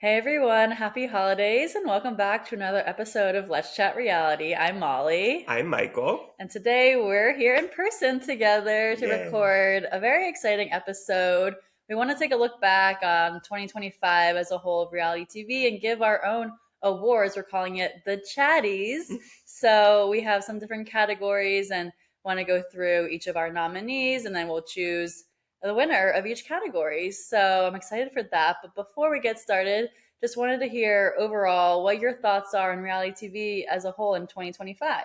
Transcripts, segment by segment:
Hey everyone, happy holidays and welcome back to another episode of Let's Chat Reality. I'm Molly, I'm Michael. and today we're here in person together to Yay. record a very exciting episode. We want to take a look back on 2025 as a whole of reality TV and give our own awards. We're calling it the Chatties. So we have some different categories and want to go through each of our nominees and then we'll choose the winner of each category. So I'm excited for that. But before we get started, just wanted to hear overall what your thoughts are on reality TV as a whole in 2025.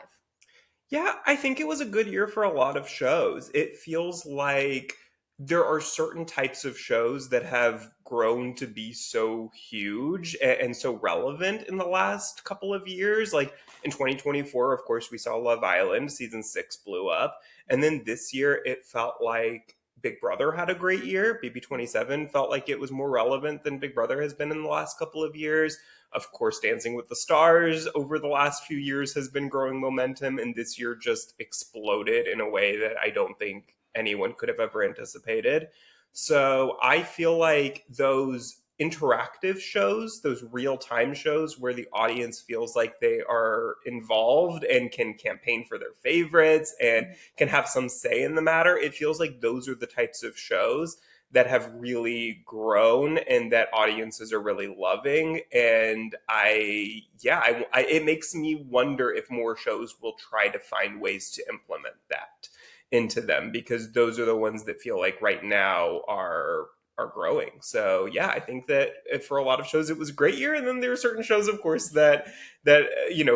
Yeah, I think it was a good year for a lot of shows. It feels like there are certain types of shows that have grown to be so huge and so relevant in the last couple of years. Like in 2024, of course, we saw Love Island, season 6 blew up. And then this year, it felt like Big Brother had a great year. BB 27 felt like it was more relevant than Big Brother has been in the last couple of years. Of course, Dancing with the Stars over the last few years has been growing momentum, and this year just exploded in a way that I don't think anyone could have ever anticipated. So I feel like those interactive shows, those real time shows where the audience feels like they are involved and can campaign for their favorites and can have some say in the matter, it feels like those are the types of shows that have really grown and that audiences are really loving. And it makes me wonder if more shows will try to find ways to implement that into them, because those are the ones that feel like right now are growing. So yeah, I think that for a lot of shows it was a great year, and then there are certain shows, of course, that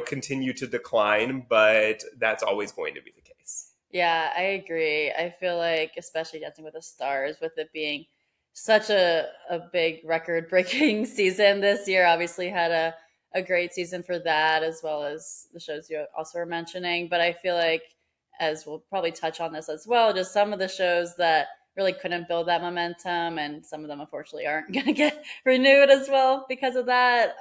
continue to decline, but that's always going to be the case. Yeah, I agree. I feel like, especially Dancing with the Stars, with it being such a big record breaking season this year, obviously had a great season for that, as well as the shows you also were mentioning. But I feel like, as we'll probably touch on this as well, just some of the shows that really couldn't build that momentum, and some of them unfortunately aren't going to get renewed as well because of that.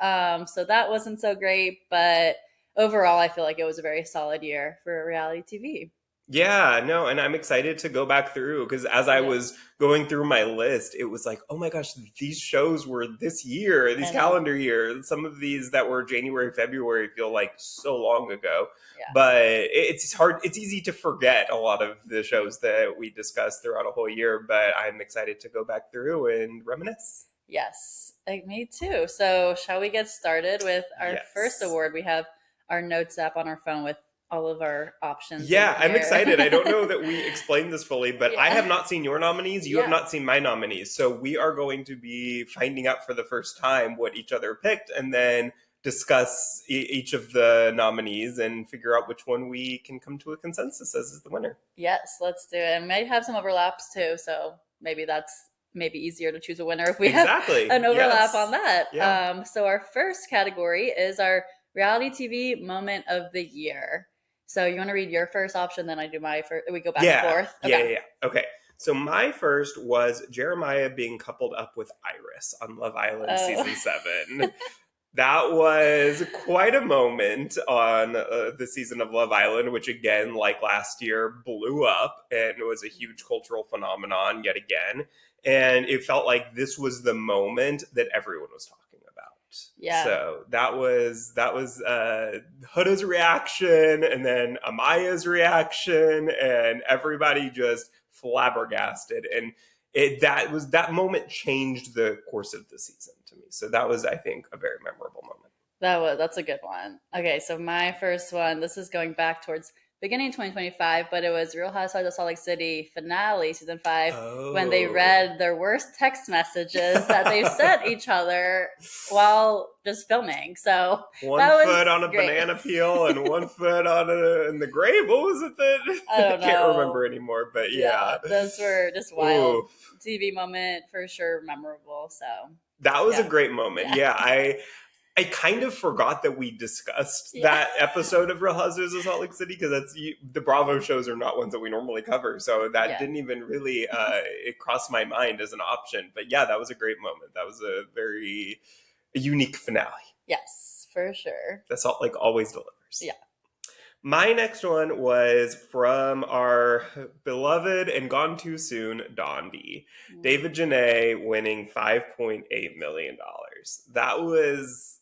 So that wasn't so great. But overall, I feel like it was a very solid year for reality TV. Yeah, no, and I'm excited to go back through because as I Yeah, was going through my list, it was like, oh my gosh, these shows were this year, these I know. calendar years. Some of these that were January, February feel like so long ago. Yeah. But it's hard, it's easy to forget a lot of the shows that we discussed throughout a whole year. But I'm excited to go back through and reminisce. Yes, me too. So, shall we get started with our first Yes. award? We have our notes app on our phone with all of our options in Yeah, I'm here. excited. I don't know that we explained this fully, but I have Yeah. not seen your nominees. You have Yeah. not seen my nominees. So we are going to be finding out for the first time what each other picked and then discuss each of the nominees and figure out which one we can come to a consensus as is the winner. Yes, let's do it. And might have some overlaps too, so maybe that's maybe easier to choose a winner if we have Exactly. an overlap on Yes. that. Yeah. So our first category is our reality TV moment of the year. So you want to read your first option, then I do my first. We go back and Yeah. forth. Yeah. Okay. Yeah. Yeah. Okay. So my first was Jeremiah being coupled up with Iris on Love Island Oh. season 7. That was quite a moment on the season of Love Island, which again, like last year, blew up and it was a huge cultural phenomenon yet again. And it felt like this was the moment that everyone was talking about. Yeah. So that was Huda's reaction, and then Amaya's reaction, and everybody just flabbergasted. And that moment changed the course of the season to me. So that was, I think, a very memorable moment. That's a good one. Okay, so my first one, this is going back towards beginning of 2025, but it was Real Housewives of Salt Lake City finale, season 5, when they Oh. read their worst text messages that they've sent each other while just filming. So One that was foot on a great. banana peel and one foot in the grave. What was it that I I don't can't remember know. anymore? But Yeah, yeah. those were just wild Ooh. TV moment for sure, memorable. So That was a yeah, great moment. yeah, Yeah, I kind of forgot that we discussed yeah, that episode of Real Housewives of Salt Lake City because the Bravo shows are not ones that we normally cover, so that yeah. didn't even really it crossed my mind as an option. But yeah, that was a great moment. That was a very unique finale Yes, for sure. that Salt Lake always delivers. Yeah. My next one was from our beloved and gone too soon Dondi. Mm. David Janae winning $5.8 million. That was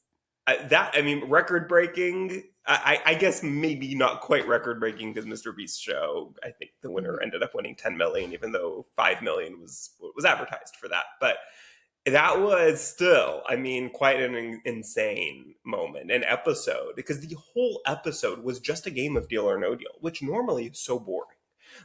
I mean, record breaking. I guess maybe not quite record breaking because Mr. Beast's show, I think the winner Mhm. ended up winning 10 million, even though 5 million was advertised for that. But that was still, I mean, quite an insane moment, an episode, because the whole episode was just a game of Deal or No Deal, which normally is so boring.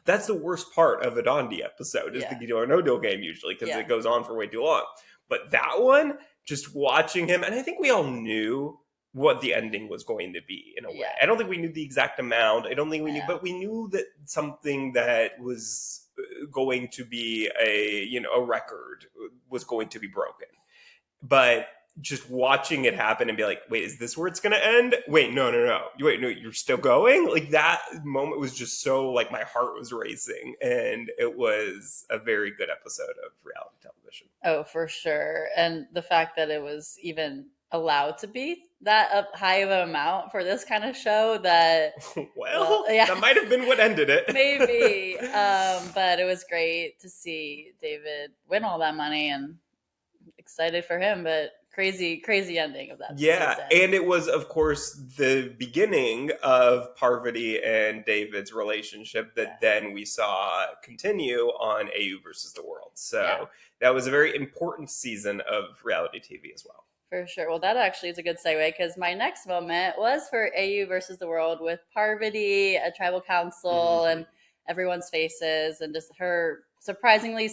That's the worst part of a Dondi episode, is the Yeah. Deal or No Deal game usually, because Yeah. it goes on for way too long. But that one, just watching him, and I think we all knew what the ending was going to be in a way. Yeah. I don't think we knew the exact amount. I don't think we I knew, know. but we knew that something that was going to be a record was going to be broken. But just watching it happen and be like, wait, is this where it's going to end? Wait, no. Wait, no, you're still going? Like, that moment was just so, like, my heart was racing. And it was a very good episode of reality television. Oh, for sure. And the fact that it was even allowed to be that high of an amount for this kind of show that, well, Well, yeah, that might have been what ended it. maybe. But it was great to see David win all that money and excited for him, but crazy, crazy ending of that Yeah, season. and it was, of course, the beginning of Parvati and David's relationship Yeah. that then we saw continue on AU versus the World. Yeah. So that was a very important season of reality TV as well. For sure. Well, that actually is a good segue because my next moment was for AU versus the world with Parvati, a tribal council, Mm-hmm. and everyone's faces, and just her surprisingly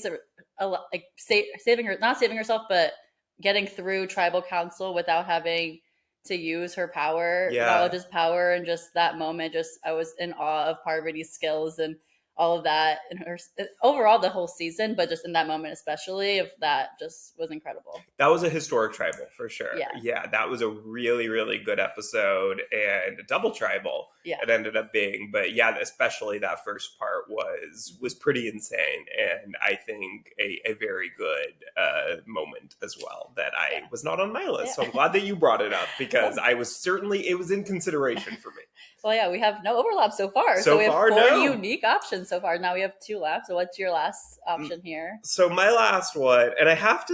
like saving her, not saving herself, but getting through tribal council without having to use her power, Yeah, knowledge's power, and just that moment. Just I was in awe of Parvati's skills and all of that, and her overall the whole season, but just in that moment especially, of that just was incredible. that was a historic tribal for sure. Yeah. Yeah, that was a really, really good episode and a double tribal Yeah. it ended up being. But yeah, especially that first part was pretty insane, and I think a very good moment as well that I Yeah. was not on my list. So I'm Yeah. glad that you brought it up because Well, I was certainly it was in consideration for me. well, yeah, we have no overlap so far. So So we have far, four no. unique options so far. Now we have two left. So what's your last option here? So my last one, and I have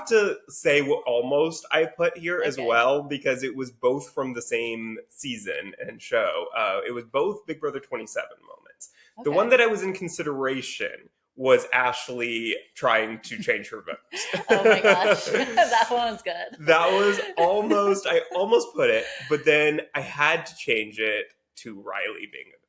to say what almost I put here as Okay. well because it was both from the same season and show. It was both Big Brother 27 moments. The one Okay. that I was in consideration was Ashley trying to change her vote. Oh my gosh. That one was good. That was almost I almost put it, but then I had to change it to Riley being evicted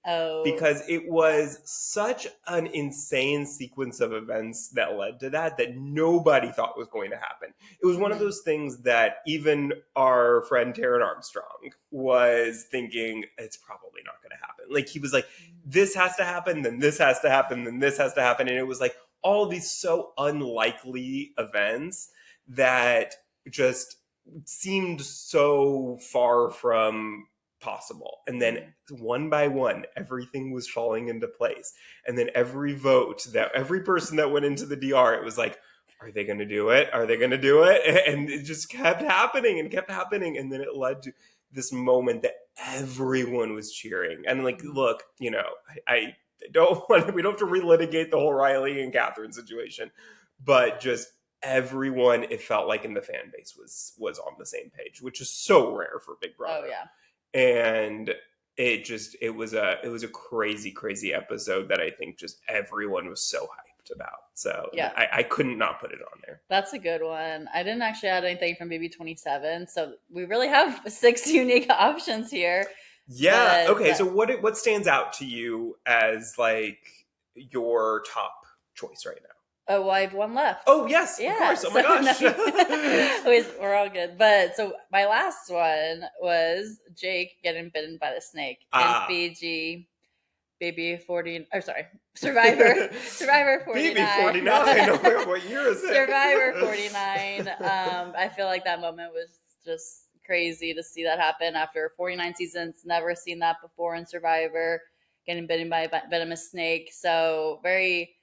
Oh, because it was such an insane sequence of events that led to that nobody thought was going to happen. It was one of mhm. those things that even our friend Taryn Armstrong was thinking it's probably not going to happen. Like he was like, this has to happen, then this has to happen, then this has to happen, and it was like all these so unlikely events that just seemed so far from possible. And then Mhm. one by one, everything was falling into place. And then every vote that every person that went into the DR, it was like, are they going to do it? Are they going to do it? And it just kept happening and kept happening. And then it led to this moment that everyone was cheering. And like, Mhm. look, I don't want, we don't have to relitigate the whole Riley and Catherine situation, but just everyone, it felt like in the fan base was on the same page, which is so rare for Big Oh Brother. yeah. And it was a crazy episode that I think just everyone was so hyped about. So Yeah. I couldn't not put it on there. That's a good one. I didn't actually add anything from BB27, so we really have six unique options here. Yeah. But Okay. So what stands out to you as like your top choice right now? oh, well, I have one left. Oh yes, of Yeah, course. Oh my so no, gosh. we're all good. But so my last one was Jake getting bitten by the snake in Ah. Fiji, baby 40, or sorry, Survivor 49. BB49. Oh my God, what year is it? Survivor 49. I feel like that moment was just crazy to see that happen after 49 seasons. Never seen that before in Survivor, getting bitten by a venomous snake. So very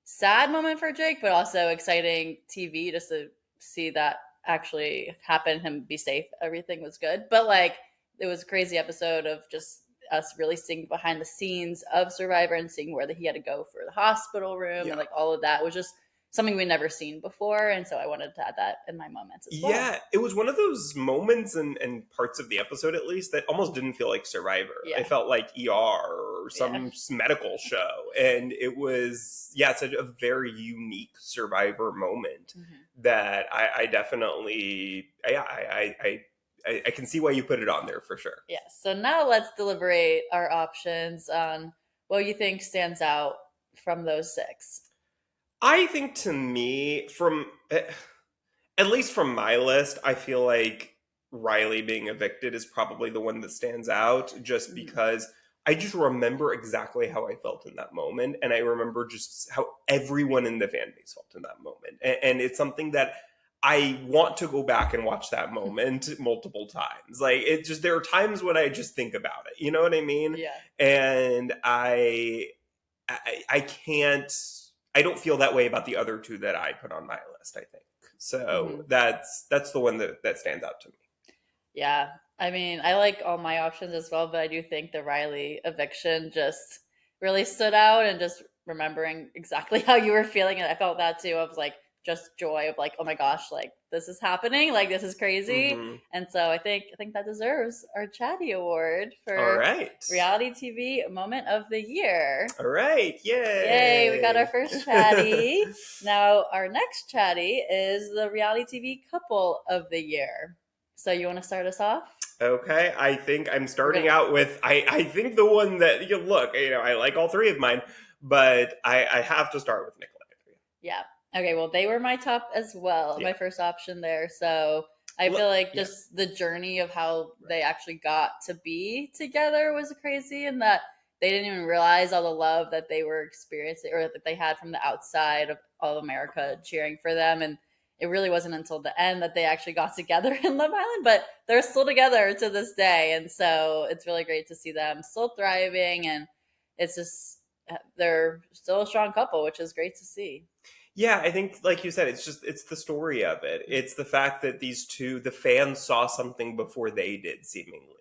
sad moment for Jake, but also exciting TV just to see that actually happen, him be safe. Everything was good. But like it was a crazy episode of just us really seeing behind the scenes of Survivor and seeing where he had to go for the hospital room and Yeah. like all of that was just something we'd never seen before. And so I wanted to add that in my moments as well. Yeah, it was one of those moments and parts of the episode, at least, that almost didn't feel like Survivor. It Yeah. felt like ER or Yeah. some medical show. And it was, yeah, it's a very unique Survivor moment that I definitely, yeah, I can see why you put it on there for sure. Yeah. So now let's deliberate our options on what you think stands out from those six. I think to me, at least from my list, I feel like Riley being evicted is probably the one that stands out just because I just remember exactly how I felt in that moment. And I remember just how everyone in the fan base felt in that moment. And it's something that I want to go back and watch that moment multiple times. Like, it just, there are times when I just think about it. You know what I mean? Yeah. And I can't, I don't feel that way about the other two that I put on my list, I think. So that's the one that stands out to me. Yeah. I mean, I like all my options as well, but I do think the Riley eviction just really stood out, and just remembering exactly how you were feeling. And I felt that too. I was like, just joy of like, oh my gosh, like this is happening, like this is crazy. And so I think that deserves our Chatty Award All for right. reality TV moment of the year. All right. Yay. Yay, we got our first Chatty. Now our next Chatty is the reality TV couple of the year. So you want to start us off? Okay, I think I'm starting out with I think the one that you look, I like all three of mine, but I have to start with Nicola. Yeah. Okay, well they were my top as well, my first option there. So I feel like just the journey of how they actually got to be together was crazy, and that they didn't even realize all the love that they were experiencing or that they had from the outside of all of America cheering for them. And it really wasn't until the end that they actually got together in Love Island, but they're still together to this day. And so it's really great to see them still thriving, and it's just they're still a strong couple, which is great to see. Yeah, I think, like you said, it's the story of it. It's the fact that these two, the fans saw something before they did, seemingly.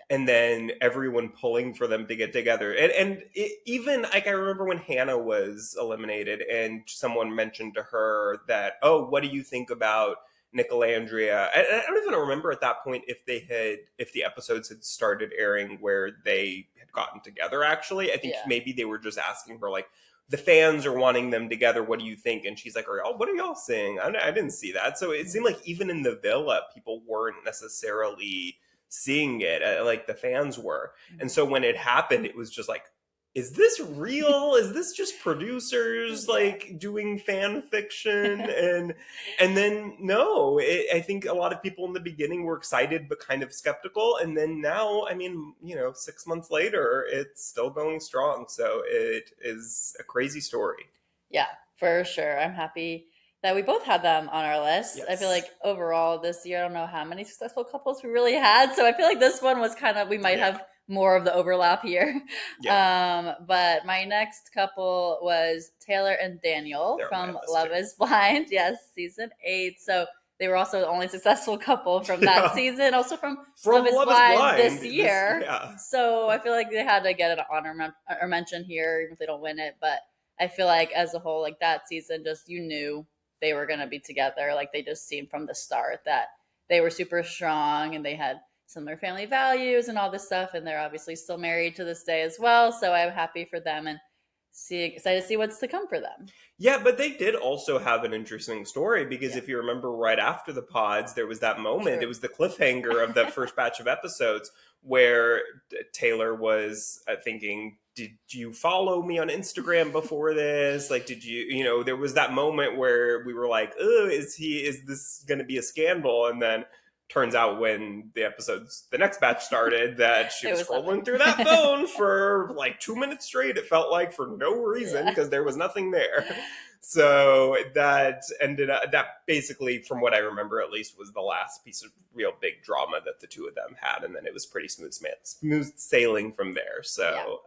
And then everyone pulling for them to get together. And even, like, I remember when Hannah was eliminated and someone mentioned to her that, oh, what do you think about Nicolandria? And I don't even remember at that point if the episodes had started airing where they had gotten together, actually. I think maybe they were just asking her, like, the fans are wanting them together. What do you think? And she's like, what are y'all saying? I didn't see that. So it seemed like even in the villa, people weren't necessarily seeing it like the fans were. And so when it happened, it was just like, is this real? Is this just producers like doing fan fiction? And then no, I think a lot of people in the beginning were excited but kind of skeptical, and then now, I mean, 6 months later, it's still going strong. So it is a crazy story. Yeah, for sure. I'm happy that we both had them on our list. Yes. I feel like overall this year, I don't know how many successful couples we really had. So I feel like this one was kind of, we might have more of the overlap here. But my next couple was Taylor and Daniel from Love is Blind. Yes, season 8. So they were also the only successful couple from that season. Also from Love is Blind this year. So I feel like they had to get an honor or mention here, even if they don't win it. But I feel like as a whole, like that season, just you knew they were going to be together. Like they just seemed from the start that they were super strong and they had similar family values and all this stuff. And they're obviously still married to this day as well. So I'm happy for them and excited to see what's to come for them. Yeah, but they did also have an interesting story because if you remember right after the pods, there was that moment. It was the cliffhanger of that first batch of episodes where Taylor was thinking, did you follow me on Instagram before this? Like, did you, there was that moment where we were like, oh, is this going to be a scandal? And then turns out when the next batch started that she was scrolling through that phone for like 2 minutes straight. It felt like for no reason because there was nothing there. So that basically, from what I remember at least, was the last piece of real big drama that the two of them had. And then it was pretty smooth sailing from there. So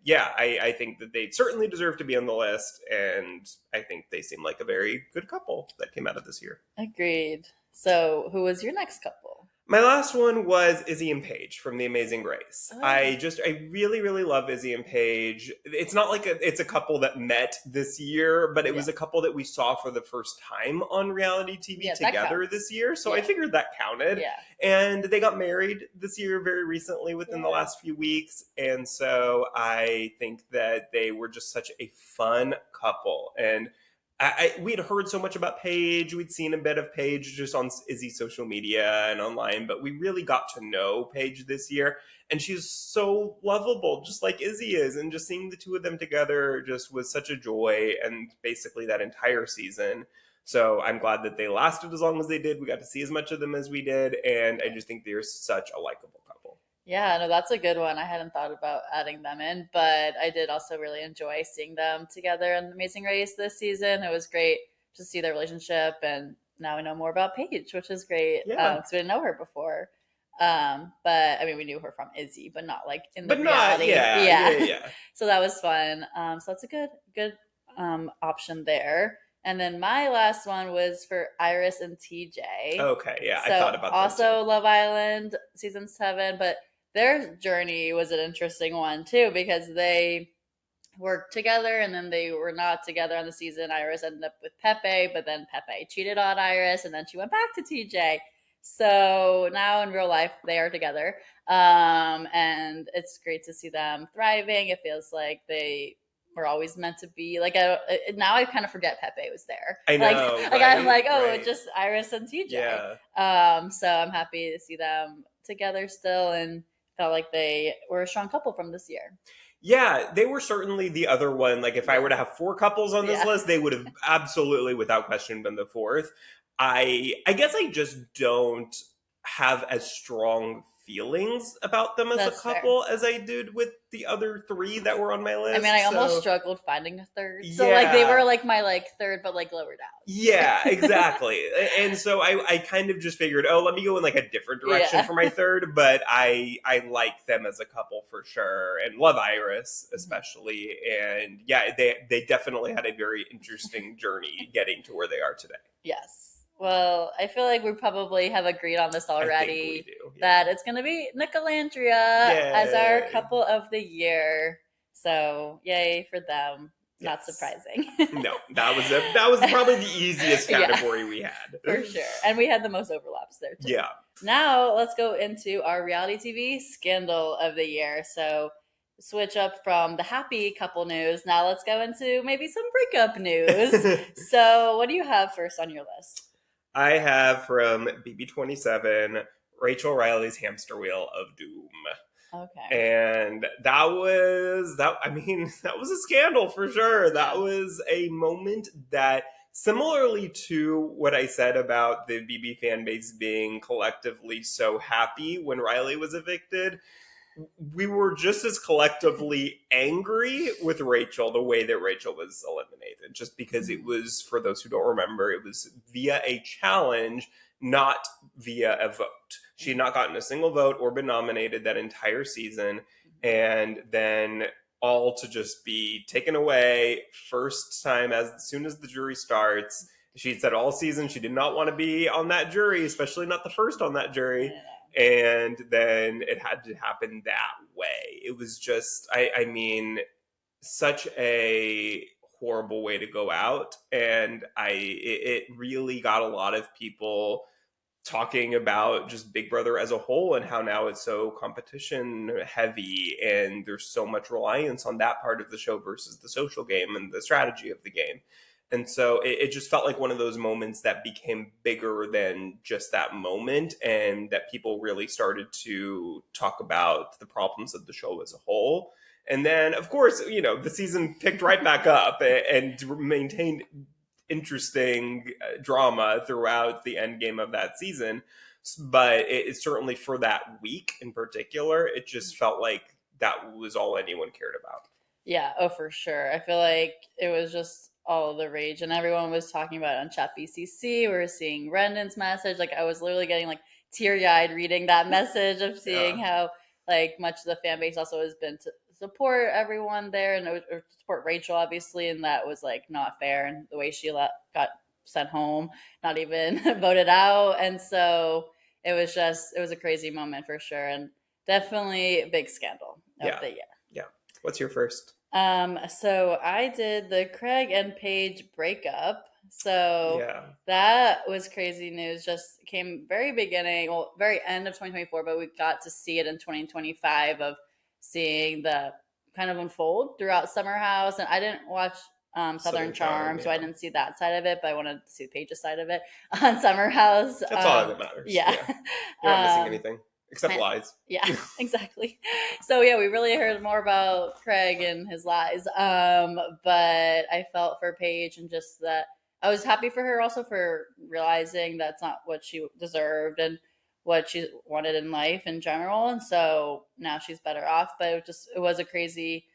I think that they certainly deserve to be on the list. And I think they seem like a very good couple that came out of this year. Agreed. So who was your next couple? My last one was Izzy and Paige from The Amazing Race. Oh, I really, really love Izzy and Paige. It's not like it's a couple that met this year, but it yeah. was a couple that we saw for the first time on reality TV Yeah, that together counts. this year. So I Yeah. figured that counted. Yeah. And they got married this year very recently within the Yeah. last few weeks. And so I think that they were just such a fun couple. And we'd heard so much about Paige. We'd seen a bit of Paige just on Izzy's social media and online, but we really got to know Paige this year. And she's so lovable, just like Izzy is. And just seeing the two of them together just was such a joy. And basically, that entire season. So I'm glad that they lasted as long as they did. We got to see as much of them as we did. And I just think they're such a likable couple. Yeah, no, that's a good one. I hadn't thought about adding them in, but I did also really enjoy seeing them together in Amazing Race this season. It was great to see their relationship, and now we know more about Paige, which is great. Yeah. 'Cause we didn't know her before. But I mean, we knew her from Izzy, but not like in the But not, reality. yeah, yeah, Yeah, yeah. so that was fun. So that's a good option there. And then my last one was for Iris and TJ. Okay, yeah, I So thought about them too. also Love Island season 7, but their journey was an interesting one too because they worked together and then they were not together on the season. Iris ended up with Pepe, but then Pepe cheated on Iris and then she went back to TJ. So now in real life they are together. And it's great to see them thriving. It feels like they were always meant to be like now I kind of forget Pepe was there. I Like know, like I'm right? like, oh, it's Right. just Iris and TJ. Yeah. So I'm happy to see them together still and felt like they were a strong couple from this year. Yeah, they were certainly the other one. Like, if I Yeah. were to have four couples on this Yeah. list, they would have absolutely, without question, been the fourth. I guess I just don't have as strong feelings about them as a That's fair. couple as I did with the other three that were on my I mean, I list. almost So struggled finding a third. So like they were yeah, like my like third, but like lower down. yeah, exactly. And so I kind of just figured, oh, let me go in like a different direction Yeah. for my third, but I like them as a couple for sure and love Iris Mhm. especially. And yeah, they definitely had a very interesting journey getting to where they are today. Yes. Well, I feel like we probably have agreed on this I think we already do. Yeah. that it's going to be Nicolandria as our Yay. couple of the year. So, yay for them. Not Yes. surprising. No, that was probably the easiest Yeah, category we had. for sure. And we had the most overlaps there too. Yeah. Now, let's go into our reality TV scandal of the year. So, switch up from the happy couple news. Now, let's go into maybe some breakup news. So, what do you have first on your list? I have from BB27 Rachel Riley's Hamster Wheel of Doom. Okay. And that, I mean, that was a scandal for sure. That Yeah. was a moment that, similarly to what I said about the BB fan base being collectively so happy when Riley was evicted, we were just as collectively angry with Rachel the way that Rachel was eliminated, just because it was, for those who don't remember, it was via a challenge, not via a vote. She had not gotten a single vote or been nominated that entire season. And then all to just be taken away first time as soon as the jury starts. She said all season she did not want to be on that jury, especially not the first on that jury, and then it had to happen that way. It was just, I mean, such a horrible way to go out, and it really got a lot of people talking about just Big Brother as a whole and how now it's so competition heavy and there's so much reliance on that part of the show versus the social game and the strategy of the game. And so it just felt like one of those moments that became bigger than just that moment, and that people really started to talk about the problems of the show as a whole. And then, of course, the season picked right back up and maintained interesting drama throughout the end game of that season. But it certainly, for that week in particular, it just felt like that was all anyone cared about. Yeah, oh, for sure. I feel like it was just all the rage, and everyone was talking about it on Chat BCC. We were seeing Brendan's message. Like, I was literally getting like teary eyed reading that message of seeing Yeah. how like much of the fan base also has been to support everyone there and or support Rachel, obviously, and that was like not fair. And the way she got sent home, not even voted out, and so it was a crazy moment for sure, and definitely a big scandal of Yeah. the year. Yeah. What's your first? So I did the Craig and Paige breakup. So Yeah. that was crazy news. Just came very beginning, well, very end of 2024, but we got to see it in 2025 of seeing the kind of unfold throughout Summer House. And I didn't watch Southern Southern Charm. Charm, so I Yeah. didn't see that side of it, but I wanted to see Paige's side of it on Summer House. That's all that matters. Yeah. Yeah. You're not missing um, anything except lies. yeah, exactly. So yeah, we really heard more about Craig and his lies. But I felt for Paige and just that I was happy for her also for realizing that's not what she deserved and what she wanted in life in general. And so now she's better off. But it was a crazy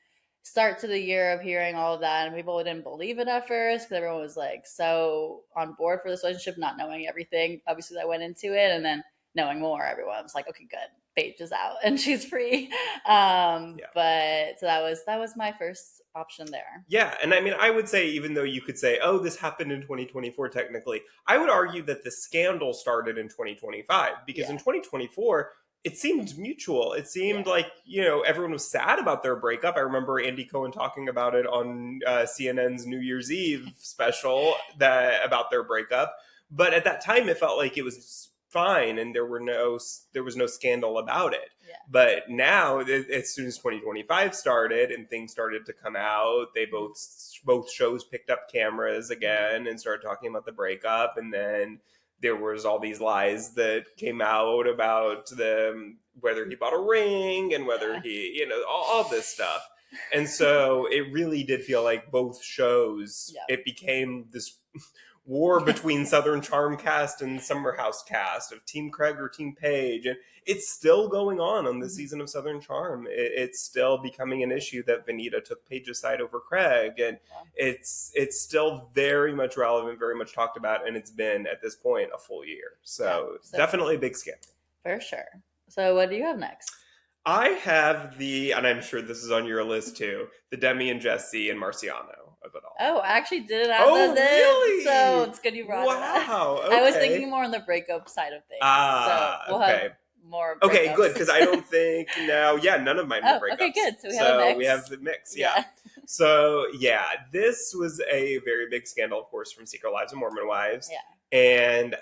start to the year of hearing all of that, and people didn't believe it at first because everyone was like so on board for this relationship, not knowing everything obviously that went into it, and then knowing more, everyone was like, okay, good, Paige is out and she's free. Yeah. But so that was my first option there. Yeah, and I mean, I would say, even though you could say, oh, this happened in 2024, technically, I would argue that the scandal started in 2025, because Yeah. in 2024, it seemed mutual. It seemed Yeah. like, everyone was sad about their breakup. I remember Andy Cohen talking about it on CNN's New Year's Eve special about their breakup. But at that time, it felt like it was fine, and there was no scandal about it. Yeah. But now, as soon as 2025 started and things started to come out, they both shows picked up cameras again and started talking about the breakup. And then there was all these lies that came out about whether he bought a ring and whether Yeah. he, all this stuff. And so it really did feel like both shows, Yeah. it became this war between Southern Charm cast and Summer House cast of Team Craig or Team Paige. And it's still going on this season of Southern Charm. It's still becoming an issue that Vanita took Paige's side over Craig. And it's still very much relevant, very much talked about. And it's been, at this point, a full year. So definitely a big scandal. For sure. So what do you have next? I have and I'm sure this is on your list too, the Demi and Jesse and Marciano of it all. Oh, I actually didn't have Oh, those in, really? so it's good you brought it up. Wow. Okay. I was thinking more on the breakup side of things. So we'll okay. have more breakups. Okay, good, because I don't think now, none of mine were breakups. Okay, good. So we have a mix. We have the mix, yeah. So, yeah, this was a very big scandal, of course, from Secret Lives of Mormon Wives. Yeah. And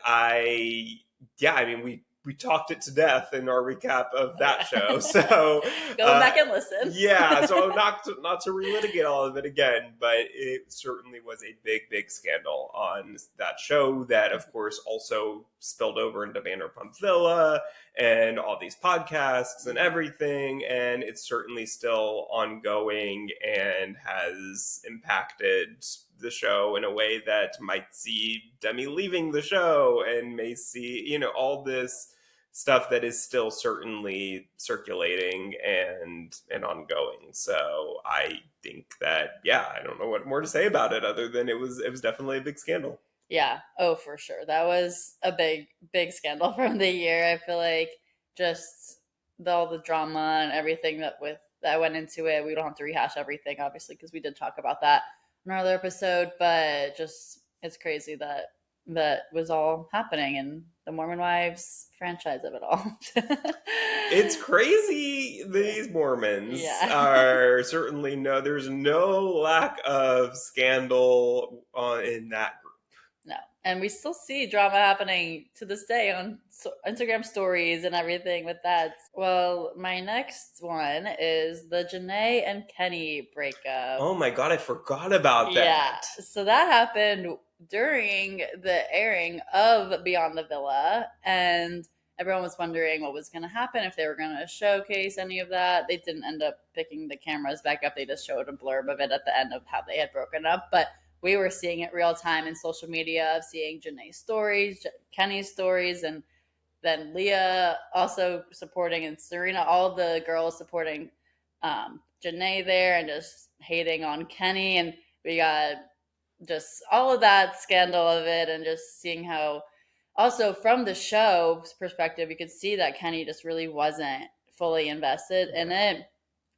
we talked it to death in our recap of that show. So go back and listen. Yeah, so not to relitigate all of it again, but it certainly was a big, big scandal on that show that, of course, also spilled over into Vanderpump Villa and all these podcasts and everything. And it's certainly still ongoing and has impacted the show in a way that might see Demi leaving the show and may see, all this stuff that is still certainly circulating and ongoing. So I think that, I don't know what more to say about it other than it was definitely a big scandal. Yeah. Oh, for sure. That was a big, big scandal from the year. I feel like just all the drama and everything that went into it. We don't have to rehash everything, obviously, because we did talk about that in our other episode. But just it's crazy that was all happening in the Mormon Wives franchise of it all. It's crazy. These Mormons are certainly there's no lack of scandal in that group. No. And we still see drama happening to this day on Instagram stories and everything with that. Well, my next one is the Janae and Kenny breakup. Oh my God, I forgot about that. Yeah. So that happened during the airing of Beyond the Villa, and everyone was wondering what was going to happen, if they were going to showcase any of that. They didn't end up picking the cameras back up. They just showed a blurb of it at the end of how they had broken up. But we were seeing it real time in social media, seeing Janae's stories, Kenny's stories, and then Leah also supporting, and Serena, all the girls supporting Janae there and just hating on Kenny. And we got just all of that scandal of it, and just seeing how also from the show's perspective, you could see that Kenny just really wasn't fully invested in it,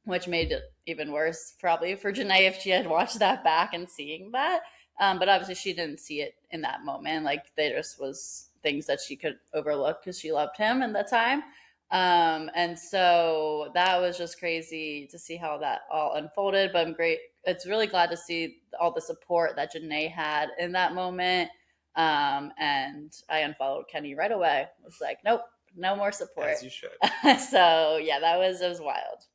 which made it even worse probably for Janae if she had watched that back and seeing that. But obviously she didn't see it in that moment. Like, they just was things that she could overlook because she loved him in that time. And so that was just crazy to see how that all unfolded. But I'm great. It's really glad to see all the support that Janae had in that moment. And I unfollowed Kenny right away. I was like, nope, no more support. As you should. So yeah, it was wild.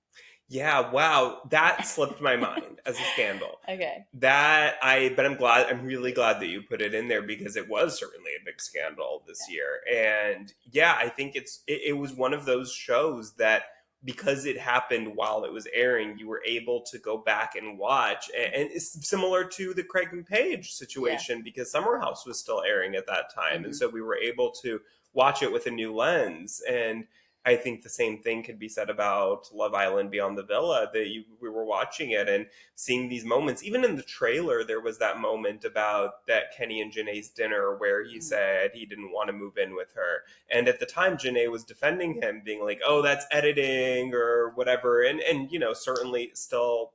Yeah, wow, that slipped my mind as a scandal. Okay. But I'm really glad that you put it in there because it was certainly a big scandal this year. And yeah, I think it was one of those shows that because it happened while it was airing, you were able to go back and watch. And it's similar to the Craig and Page situation because Summer House was still airing at that time. Mm-hmm. And so we were able to watch it with a new lens. And I think the same thing could be said about Love Island Beyond the Villa, we were watching it and seeing these moments. Even in the trailer, there was that moment about that Kenny and Janae's dinner where he said he didn't want to move in with her. And at the time, Janae was defending him, being like, oh, that's editing or whatever. And certainly still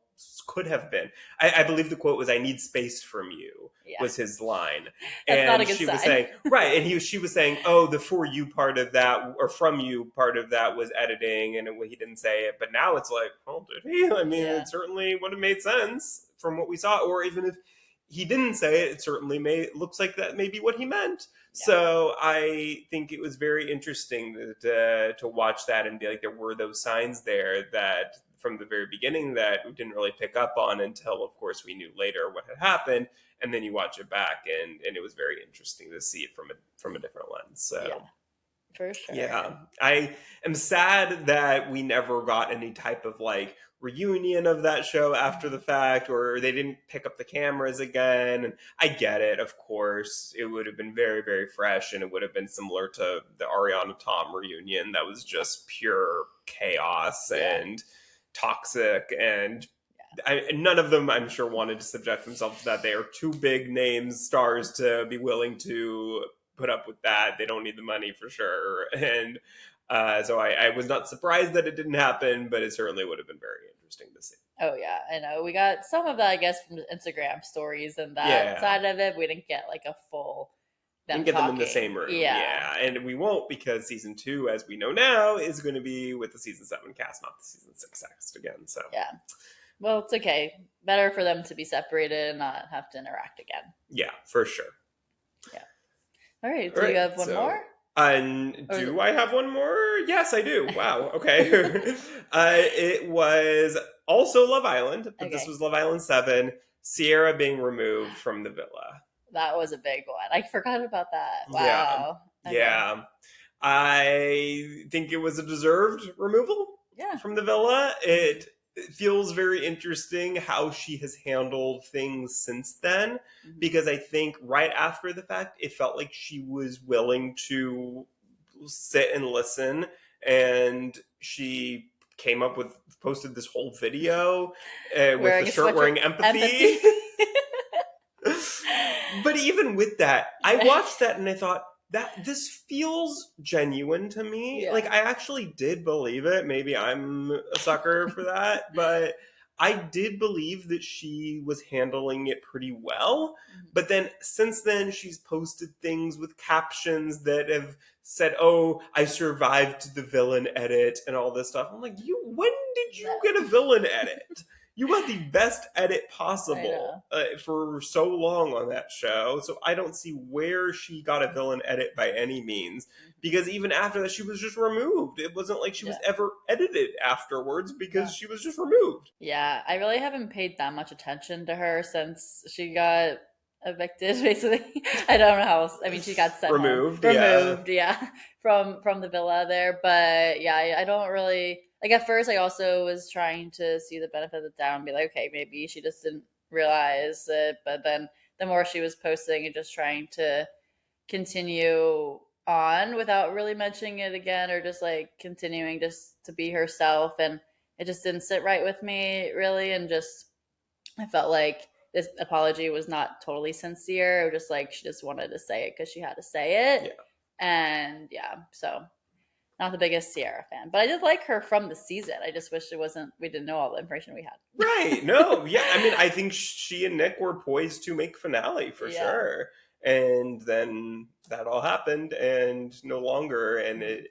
could have been. I believe the quote was, I need space from you, was his line. That's and not a good she sign. was saying, right. And she was saying, oh, the for you part of that or from you part of that was editing. And he didn't say it. But now it's like, oh, did he? I mean, it certainly would have made sense from what we saw. Or even if he didn't say it, it certainly looks like that may be what he meant. Yeah. So I think it was very interesting to watch that and be like, there were those signs there that from the very beginning that we didn't really pick up on until, of course, we knew later what had happened. And then you watch it back, and it was very interesting to see it from a different lens. So, yeah, for sure. Yeah, I am sad that we never got any type of like reunion of that show after the fact, or they didn't pick up the cameras again. And I get it, of course. It would have been very, very fresh, and it would have been similar to the Ariana Tom reunion that was just pure chaos and toxic, and none of them, I'm sure, wanted to subject themselves to that. They are too big names, stars, to be willing to put up with that. They don't need the money for sure. And so I was not surprised that it didn't happen, but it certainly would have been very interesting to see. Oh yeah, I know. We got some of that, I guess, from the Instagram stories and that side of it. We didn't get like a full and get them in the same room. Yeah. And we won't, because season 2, as we know now, is going to be with the season 7 cast, not the season 6 cast again. So yeah. Well, it's okay. Better for them to be separated and not have to interact again. Yeah, for sure. Yeah. All right. Do you have one more? Do I have one more? Yes, I do. Wow. Okay. It was also Love Island, but this was Love Island 7, Sierra being removed from the villa. That was a big one. I forgot about that. Wow. Yeah. I think it was a deserved removal from the villa. It feels very interesting how she has handled things since then, because I think right after the fact, it felt like she was willing to sit and listen, and she posted this whole video with the shirt wearing empathy. But even with that, I watched that and I thought, that this feels genuine to me. Like, I actually did believe it. Maybe I'm a sucker for that, but I did believe that she was handling it pretty well. But then since then, she's posted things with captions that have said, oh, I survived the villain edit and all this stuff. I'm like, when did you get a villain edit? You got the best edit possible for so long on that show. So I don't see where she got a villain edit by any means. Because even after that, she was just removed. It wasn't like she was ever edited afterwards, because she was just removed. Yeah, I really haven't paid that much attention to her since she got evicted, basically. I don't know how else. I mean, she got sent removed, from the villa there. But yeah, I don't really... Like, at first, I also was trying to see the benefit of the doubt and be like, okay, maybe she just didn't realize it. But then the more she was posting and just trying to continue on without really mentioning it again, or just like continuing just to be herself, and it just didn't sit right with me, really. And just, I felt like this apology was not totally sincere. It was just like she just wanted to say it because she had to say it. And so... Not the biggest Sierra fan, but I did like her from the season. I just wish we didn't know all the information we had. Right. No. Yeah. I mean, I think she and Nick were poised to make finale for sure. And then that all happened and no longer. And it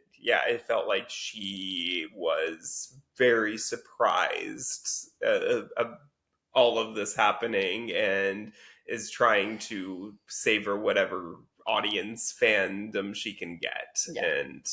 felt like she was very surprised of all of this happening and is trying to savor whatever audience fandom she can get. Yeah. And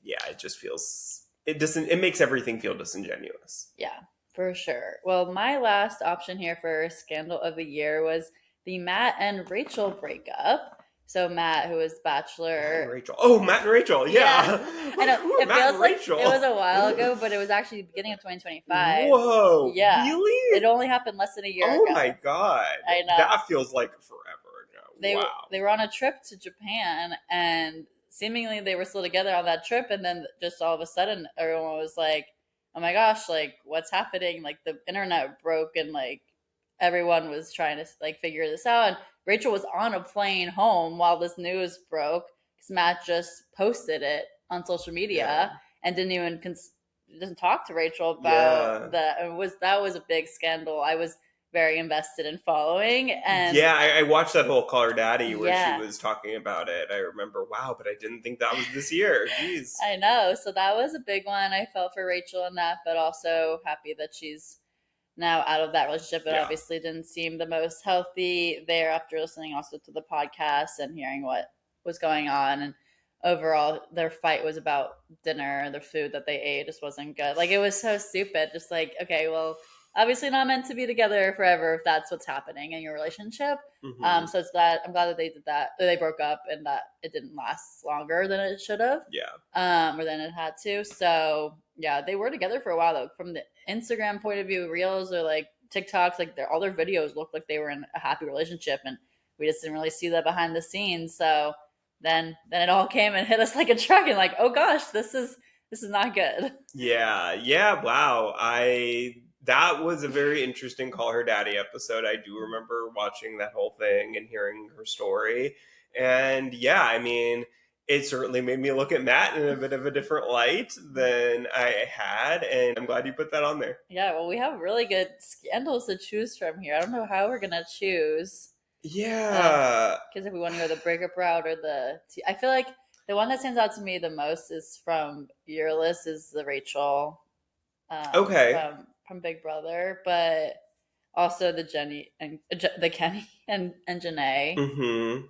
yeah, it just feels, it makes everything feel disingenuous. Yeah, for sure. Well, my last option here for scandal of the year was the Matt and Rachel breakup. So Matt, who was Matt and Bachelor. Rachel. Oh, Matt and Rachel. Yeah, Yeah. I know. Who are It Matt feels and like Rachel? it was a while ago, but it was actually the beginning of 2025. Whoa. Yeah. It Really? only happened less than a year Oh ago. my God. I know. That feels like forever ago. Wow. They were on a trip to Japan, and seemingly they were still together on that trip, and then just all of a sudden everyone was like, oh my gosh, like what's happening? Like the internet broke, and like everyone was trying to like figure this out. And Rachel was on a plane home while this news broke because Matt just posted it on social media Yeah. and didn't talk to Rachel Yeah. about that. That was a big scandal. I was very invested in following. And Yeah, I watched that whole Call Her Daddy where Yeah. she was talking about it. I remember, wow, but I didn't think that was this year. Jeez. I know. So that was a big one. I felt for Rachel in that, but also happy that she's now out of that relationship. It Yeah. obviously didn't seem the most healthy there after listening also to the podcast and hearing what was going on. And overall, their fight was about dinner. The food that they ate just wasn't good. Like, it was so stupid. Just like, okay, well, obviously not meant to be together forever if that's what's happening in your relationship. Mhm. So I'm glad that they did that. That they broke up and that it didn't last longer than it should have. Yeah. Or than it had to. So yeah, they were together for a while though. From the Instagram point of view, reels or like TikToks, like all their videos looked like they were in a happy relationship, and we just didn't really see that behind the scenes. So then it all came and hit us like a truck, and like, oh gosh, this is not good. Yeah, yeah, wow. That was a very interesting Call Her Daddy episode. I do remember watching that whole thing and hearing her story. And yeah, I mean, it certainly made me look at Matt in a bit of a different light than I had, and I'm glad you put that on there. Yeah, well, we have really good scandals to choose from here. I don't know how we're gonna choose. Yeah. Because if we want to go the breakup route or I feel like the one that stands out to me the most is from your list is the Rachel, Okay. from Big Brother, but also the Jenny and the Kenny and Janae, Mm-hmm.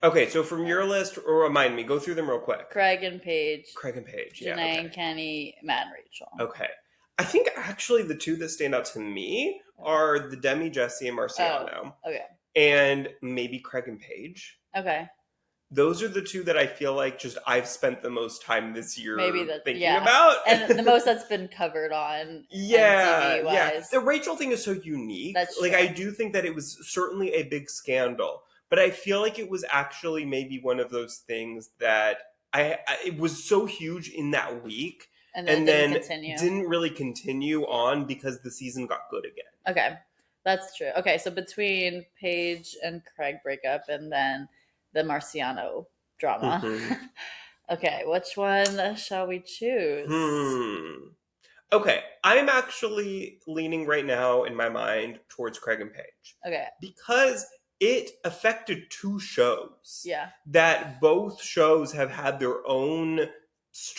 Okay, so from your list, or remind me, go through them real quick. Craig and Paige, Craig and Paige, Janae yeah. Okay. and Kenny, Matt and Rachel. Okay. I think actually the two that stand out to me are the Demi, Jesse, and Marciano. Oh, okay. And maybe Craig and Paige. Okay. Those are the two that I feel like just I've spent the most time this year thinking yeah. about. And the most that's been covered on yeah, MTV-wise. Yeah. The Rachel thing is so unique. That's like true. I do think that it was certainly a big scandal, but I feel like it was actually maybe one of those things that it was so huge in that week and then didn't really continue on because the season got good again. Okay. That's true. Okay, so between Paige and Craig breakup and then the Marciano drama. Mm-hmm. Okay, which one shall we choose? Okay, I'm actually leaning right now in my mind towards Craig and Paige. Okay. Because it affected two shows. Yeah. That both shows have had their own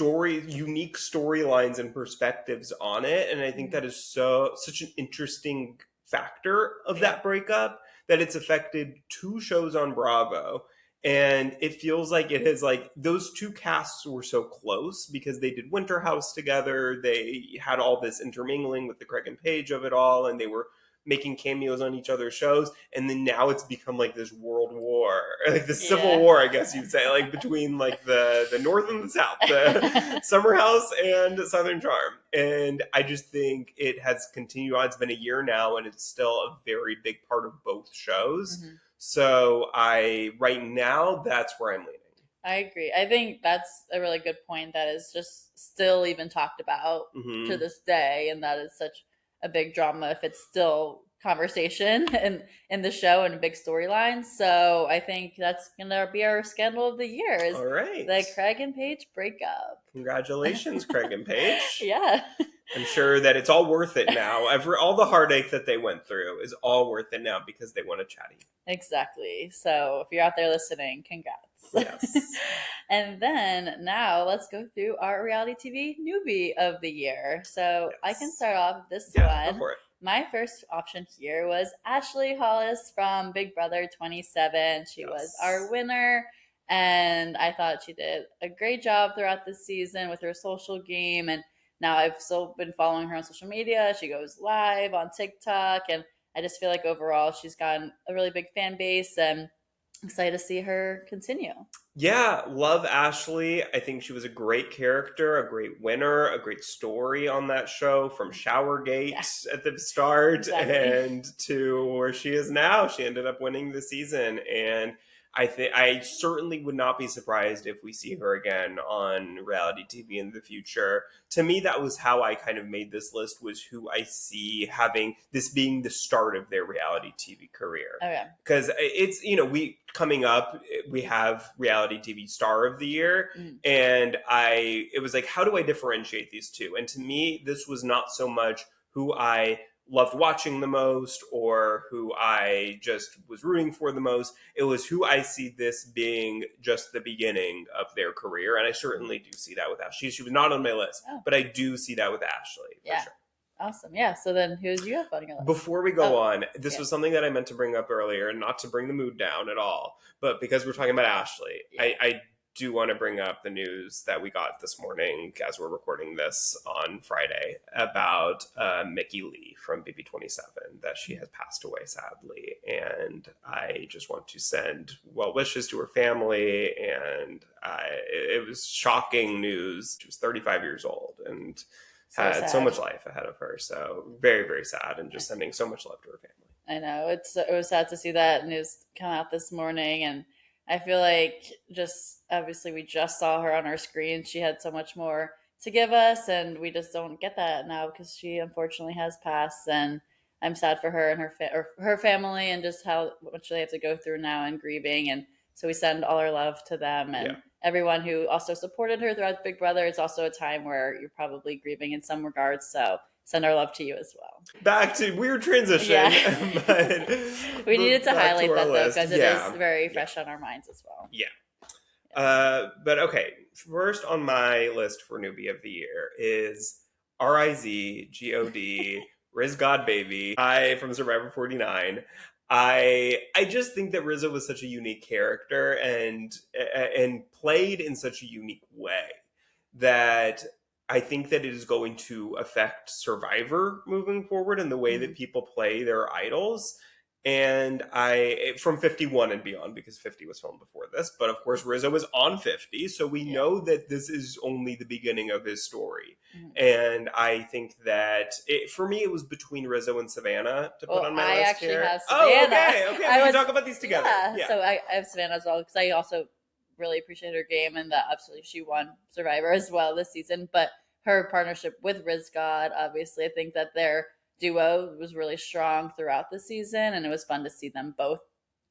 unique storylines and perspectives on it. And I think that is such an interesting factor of that breakup, that it's affected two shows on Bravo. And it feels like it has, like, those two casts were so close because they did Winter House together. They had all this intermingling with the Craig and Paige of it all, and they were making cameos on each other's shows. And then now it's become like this world war, like the civil war, I guess you'd say, like between like the North and the South, the Summer House and Southern Charm. And I just think it has continued on. It's been a year now, and it's still a very big part of both shows. Mm-hmm. So right now, that's where I'm leaning. I agree. I think that's a really good point that is just still even talked about to this day. And that is such a big drama if it's still conversation in the show and big storylines. So I think that's going to be our scandal of the year is all right. The Craig and Paige breakup. Congratulations, Craig and Paige. Yeah. I'm sure that it's all worth it now. All the heartache that they went through is all worth it now because they won a Chatty. Exactly. So if you're out there listening, congrats. Yes. And then now let's go through our reality TV newbie of the year. So I can Yes. start off with this Yeah, go one. for it. My first option here was Ashley Hollis from Big Brother 27. She was Yes. our winner. And I thought she did a great job throughout the season with her social game. And now I've still been following her on social media. She goes live on TikTok. And I just feel like overall she's gotten a really big fan base and excited to see her continue. Yeah, love Ashley. I think she was a great character, a great winner, a great story on that show from Yeah, Showergate at the start exactly. and to where she is now. She ended up winning the season and I certainly would not be surprised if we see her again on reality TV in the future. To me, that was how I kind of made this list, was who I see having this being the start of their reality TV career. Okay. Because it's, we coming up, we have reality TV star of the year. Mm. And it was like, how do I differentiate these two? And to me, this was not so much who I loved watching the most or who I just was rooting for the most. It was who I see this being just the beginning of their career. And I certainly do see that with Ashley. She was not on my list, Oh, but I do see that with Ashley for yeah. sure. Awesome. Yeah. So then who's you have on your list? Before we go Oh, on, this yeah. was something that I meant to bring up earlier, not to bring the mood down at all, but because we're talking about Ashley, Yeah. I do want to bring up the news that we got this morning as we're recording this on Friday about Mickey Lee from BB27, that she has passed away sadly. And I just want to send well wishes to her family. And it was shocking news. She was 35 years old and So had so sad. much life ahead of her. So very, very sad, and just sending so much love to her family. I know it was sad to see that news come out this morning, and I feel like just obviously we just saw her on our screen. She had so much more to give us, and we just don't get that now because she unfortunately has passed. And I'm sad for her and or her family, and just how much they have to go through now and grieving. And so we send all our love to them Yeah. and everyone who also supported her throughout Big Brother. It's also a time where you're probably grieving in some regards. So send our love to you as well. Back to weird transition, Yeah. but, We needed to back to highlight our that though, list. because it Yeah, is very yeah, fresh on our minds as well. yeah. Yeah. But okay, first on my list for newbie of the year is RIZGOD, Riz God Baby. I from Survivor 49. I just think that Rizzo was such a unique character and played in such a unique way that I think that it is going to affect Survivor moving forward and the way that Mhm. people play their idols. And from 51 and beyond, because 50 was filmed before this, but of course Rizzo was on 50, so we Yeah. know that this is only the beginning of his story. Mhm. And I think that for me it was between Rizzo and Savannah to put Well, on my I list actually here. have Oh, Savannah. okay, I we can was talk about these together. Yeah, so I have Savannah as well because I also really appreciate her game and that absolutely she won Survivor as well this season. But her partnership with Riz God, obviously, I think that their duo was really strong throughout the season, and it was fun to see them both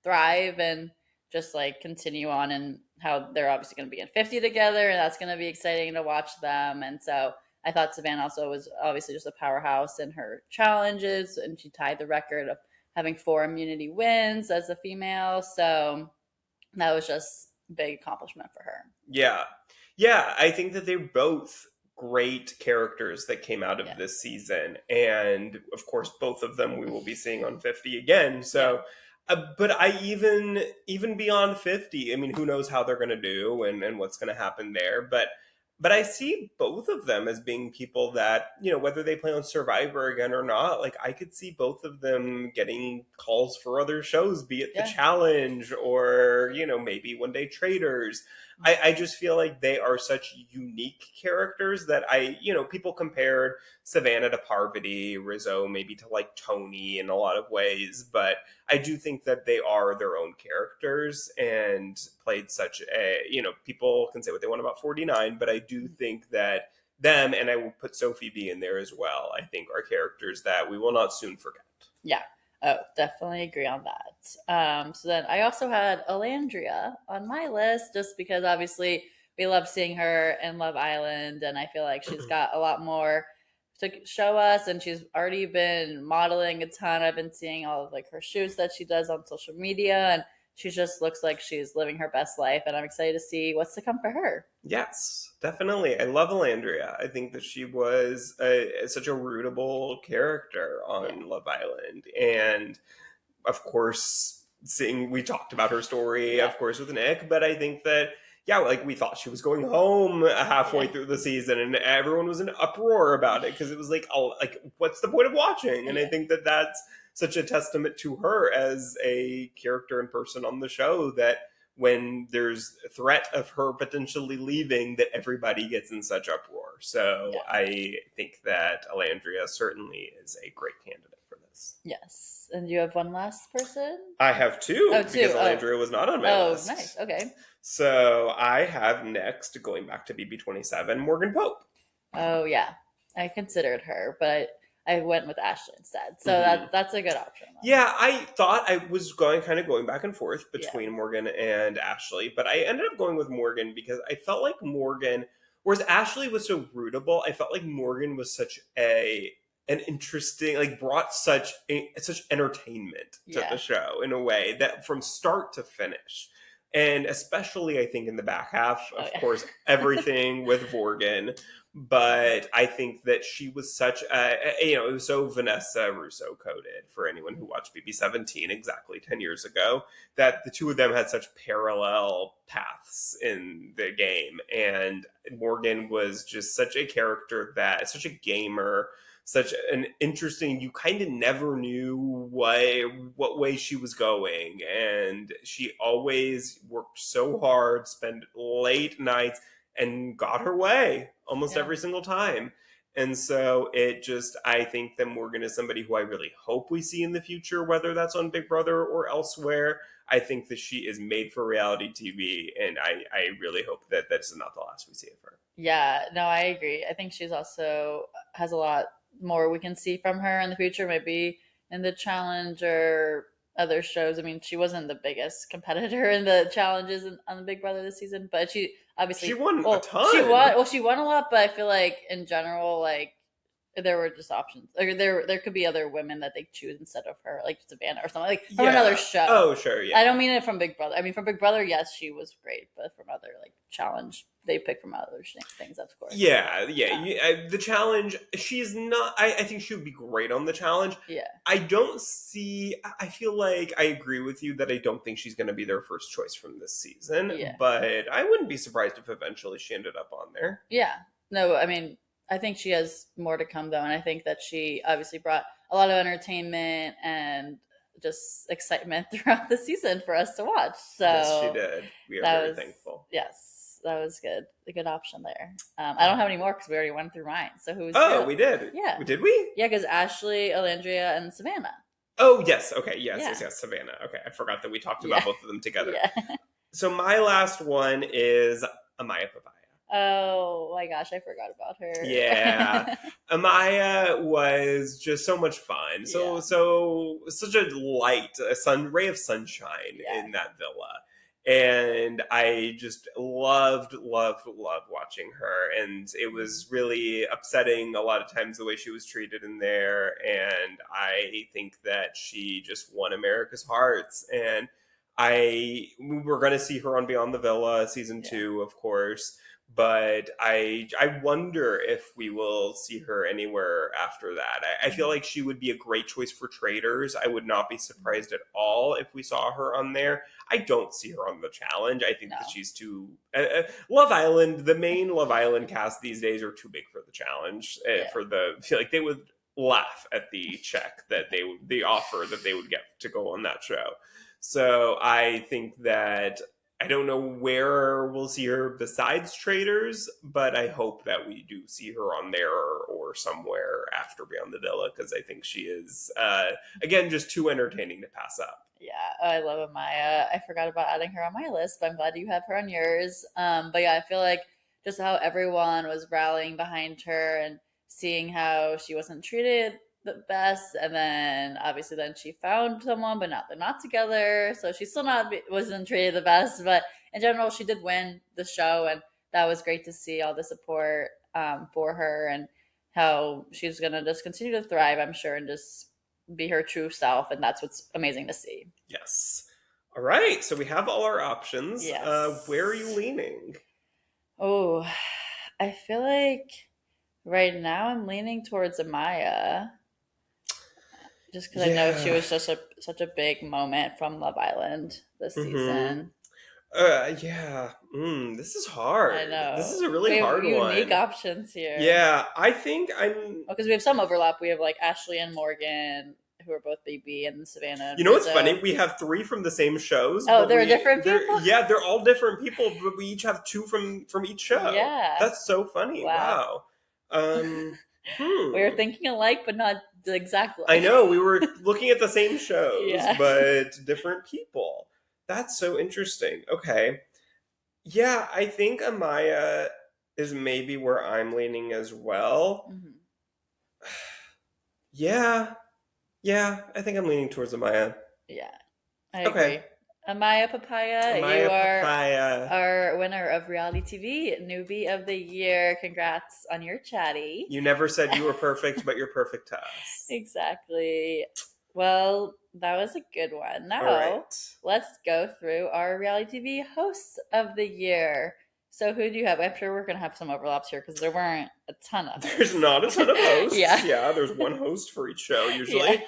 thrive and just like continue on and how they're obviously going to be in 50 together, and that's going to be exciting to watch them. And so I thought Savannah also was obviously just a powerhouse in her challenges, and she tied the record of having 4 immunity wins as a female. So that was just a big accomplishment for her. Yeah. Yeah, I think that they're both great characters that came out of Yeah. this season. And of course, both of them we will be seeing on 50 again. So, but I even beyond 50, I mean, who knows how they're going to do and what's going to happen there. But I see both of them as being people that, whether they play on Survivor again or not, like I could see both of them getting calls for other shows, be it The Yeah. Challenge or, maybe one day Traders. I just feel like they are such unique characters that people compared Savannah to Parvati, Rizzo maybe to like Tony in a lot of ways, but I do think that they are their own characters and played such people can say what they want about 49, but I do think that them, and I will put Sophie B in there as well, I think are characters that we will not soon forget. Yeah. Oh, definitely agree on that. So then I also had Alandria on my list just because obviously we love seeing her in Love Island, and I feel like she's got a lot more to show us, and she's already been modeling a ton. I've been seeing all of like her shoots that she does on social media, and she just looks like she's living her best life, and I'm excited to see what's to come for her. Yes, definitely. I love Alandria. I think that she was such a rootable character Yeah. on Love Island. And of course, seeing we talked about her story, Yeah. of course, with Nick, but I think that yeah, like we thought she was going home halfway Yeah. through the season, and everyone was in uproar about it because it was like, oh, like what's the point of watching? And I Yeah. think that that's such a testament to her as a character and person on the show that when there's a threat of her potentially leaving, that everybody gets in such uproar. So Yeah. I think that Alandria certainly is a great candidate for this. Yes. And you have one last person? I have Oh, two because two. Oh. Alandria was not on my Oh, nice. list. Okay. So I have next, going back to BB27, Morgan Pope. Oh, yeah. I considered her, but I went with Ashley instead. So Hmm. that's a good option then. Yeah, I thought I was going back and forth Yeah. between Morgan and Ashley, but I ended up going with Morgan because I felt like Morgan, whereas Ashley was so rootable, I felt like Morgan was such a an interesting, like brought such entertainment to the Yeah. show in a way that from start to finish. And especially I think in the back half, Oh, of yeah. course, everything with Morgan, but I think that she was such it was so Vanessa Russo coded for anyone who watched BB17 exactly 10 years ago, that the two of them had such parallel paths in the game. And Morgan was just such a character that, such a gamer, such an interesting, you kind of never knew what way she was going. And she always worked so hard, spent late nights, and got her way almost Yeah. every single time. And so it just, I think that Morgan is somebody who I really hope we see in the future, whether that's on Big Brother or elsewhere. I think that she is made for reality TV, and I really hope that that's not the last we see of her. Yeah, no, I agree. I think she's also has a lot more we can see from her in the future, maybe in the challenge or other shows. I mean, she wasn't the biggest competitor in the challenges on the Big Brother this season, but she She obviously, won a well, ton. she won a lot, but I feel like in general, like there were just options. Like there could be other women that they choose instead of her, like Savannah or something, like from another Yeah. show. Oh, sure. I Yeah. don't mean it from Big Brother. I mean from Big Brother, yes, she was great, but from other like challenge, they pick from other things, of course. Yeah, yeah. Um, The challenge, she's not. I think she would be great on the challenge. yeah, I don't see. I feel like I agree with you that I don't think she's going to be their first choice from this season, yeah, but I wouldn't be surprised if eventually she ended up on there. yeah. No, I mean, I think she has more to come though, and I think that she obviously brought a lot of entertainment and just excitement throughout the season for us to watch. Yes, she So did. We are that very was thankful. yes, that was good. A good option there. I don't have any more because we already went through mine. So who's Oh, your? we did. Yeah, Did we? yeah, because Ashley, Alandria, and Savannah. Oh, yes. Okay. Yes, Yeah, yes, yes. Savannah. Okay. I forgot that we talked yeah, about both of them together. yeah. So my last one is Amaya Papaya. Oh my gosh, I forgot about Yeah. her. Amaya was just so much fun. Yeah, Such a light, a sun ray of sunshine yeah. in that villa. And I just loved watching her. And it was really upsetting a lot of times the way she was treated in there. And I think that she just won America's hearts. And we're going to see her on Beyond the Villa season Yeah. 2, of course, but I wonder if we will see her anywhere after that. I feel like she would be a great choice for traders. I would not be surprised at all if we saw her on there. I don't see her on the challenge. I think No. that she's too Love Island. The main Love Island cast these days are too big for the challenge. Yeah. For the I feel like they would laugh at the check that the offer that they would get to go on that show. So I think that I don't know where we'll see her besides Traders, but I hope that we do see her on there or somewhere after Beyond the Villa, because I think she is, again, just too entertaining to pass up. Yeah, I love Amaya. I forgot about adding her on my list, but I'm glad you have her on yours. But yeah, I feel like just how everyone was rallying behind her and seeing how she wasn't treated the best, and then obviously then she found someone, but not they're not together, so she still not wasn't treated the best. But in general, she did win the show, and that was great to see all the support for her and how she's gonna just continue to thrive, I'm sure, and just be her true self, and that's what's amazing to see. Yes. All right. So we have all our options. Where are you Yes. leaning? Oh, I feel like right now I'm leaning towards Amaya, just because I know she Yeah. was just such a big moment from Love Island this Mm-hmm. season. Yeah. This is I hard. This is know a really we have hard unique one. options here. Yeah, I think I'm. Well, because we have some overlap. We have like Ashley and Morgan, who are both BB, and Savannah and You know what's Rizzo. funny? We have three from the same shows, Oh, but there are different they're people. yeah, they're all different people, but we each have two from each show. Yeah. That's so funny. Wow. Wow. Um. We are Hmm. thinking alike, but not the exact I like. know we were looking at the same shows, Yeah. but different people. That's so interesting. Okay. Yeah, I think Amaya is maybe where I'm leaning as well. Mhm. Yeah, yeah, I think I'm leaning towards Amaya. Yeah, I Okay. agree. Amaya Papaya, you Amaya are Papaya. our winner of Reality TV Newbie of the Year. Congrats on your chatty. You never said you were perfect, but you're perfect to us. Exactly. Well, that was a good one. All Now, right. let's go through our reality TV hosts of the year. So, who do you have? I'm sure we're going to have some overlaps here because there weren't a ton of There's hosts. not a ton of hosts. Yeah. Yeah, there's one host for each show Yeah. usually,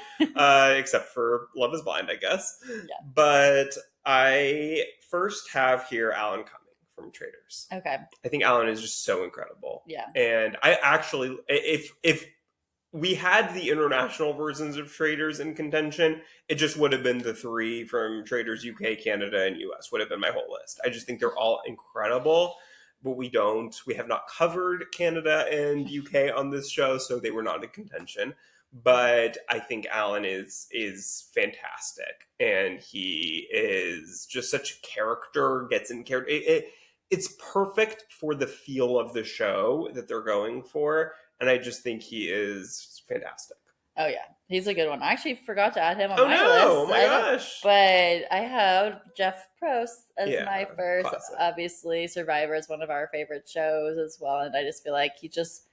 except for Love is Blind, I guess. Yeah. But I first have here Alan Cumming from Traders. Okay. I think Alan is just so incredible. Yeah. And I actually, if we had the international versions of Traders in contention, it just would have been the three from Traders UK, Canada, and US would have been my whole list. I just think they're all incredible, but we don't. We have not covered Canada and UK on this show, so they were not in contention. But I think Alan is fantastic, and he is just such a character. Gets in character. It's perfect for the feel of the show that they're going for, and I just think he is fantastic. Oh yeah, he's a good one. I actually forgot to add him on Oh my no! Oh list. my gosh! But I have Jeff Probst as Yeah, my first. classic. Obviously, Survivor is one of our favorite shows as well, and I just feel like he just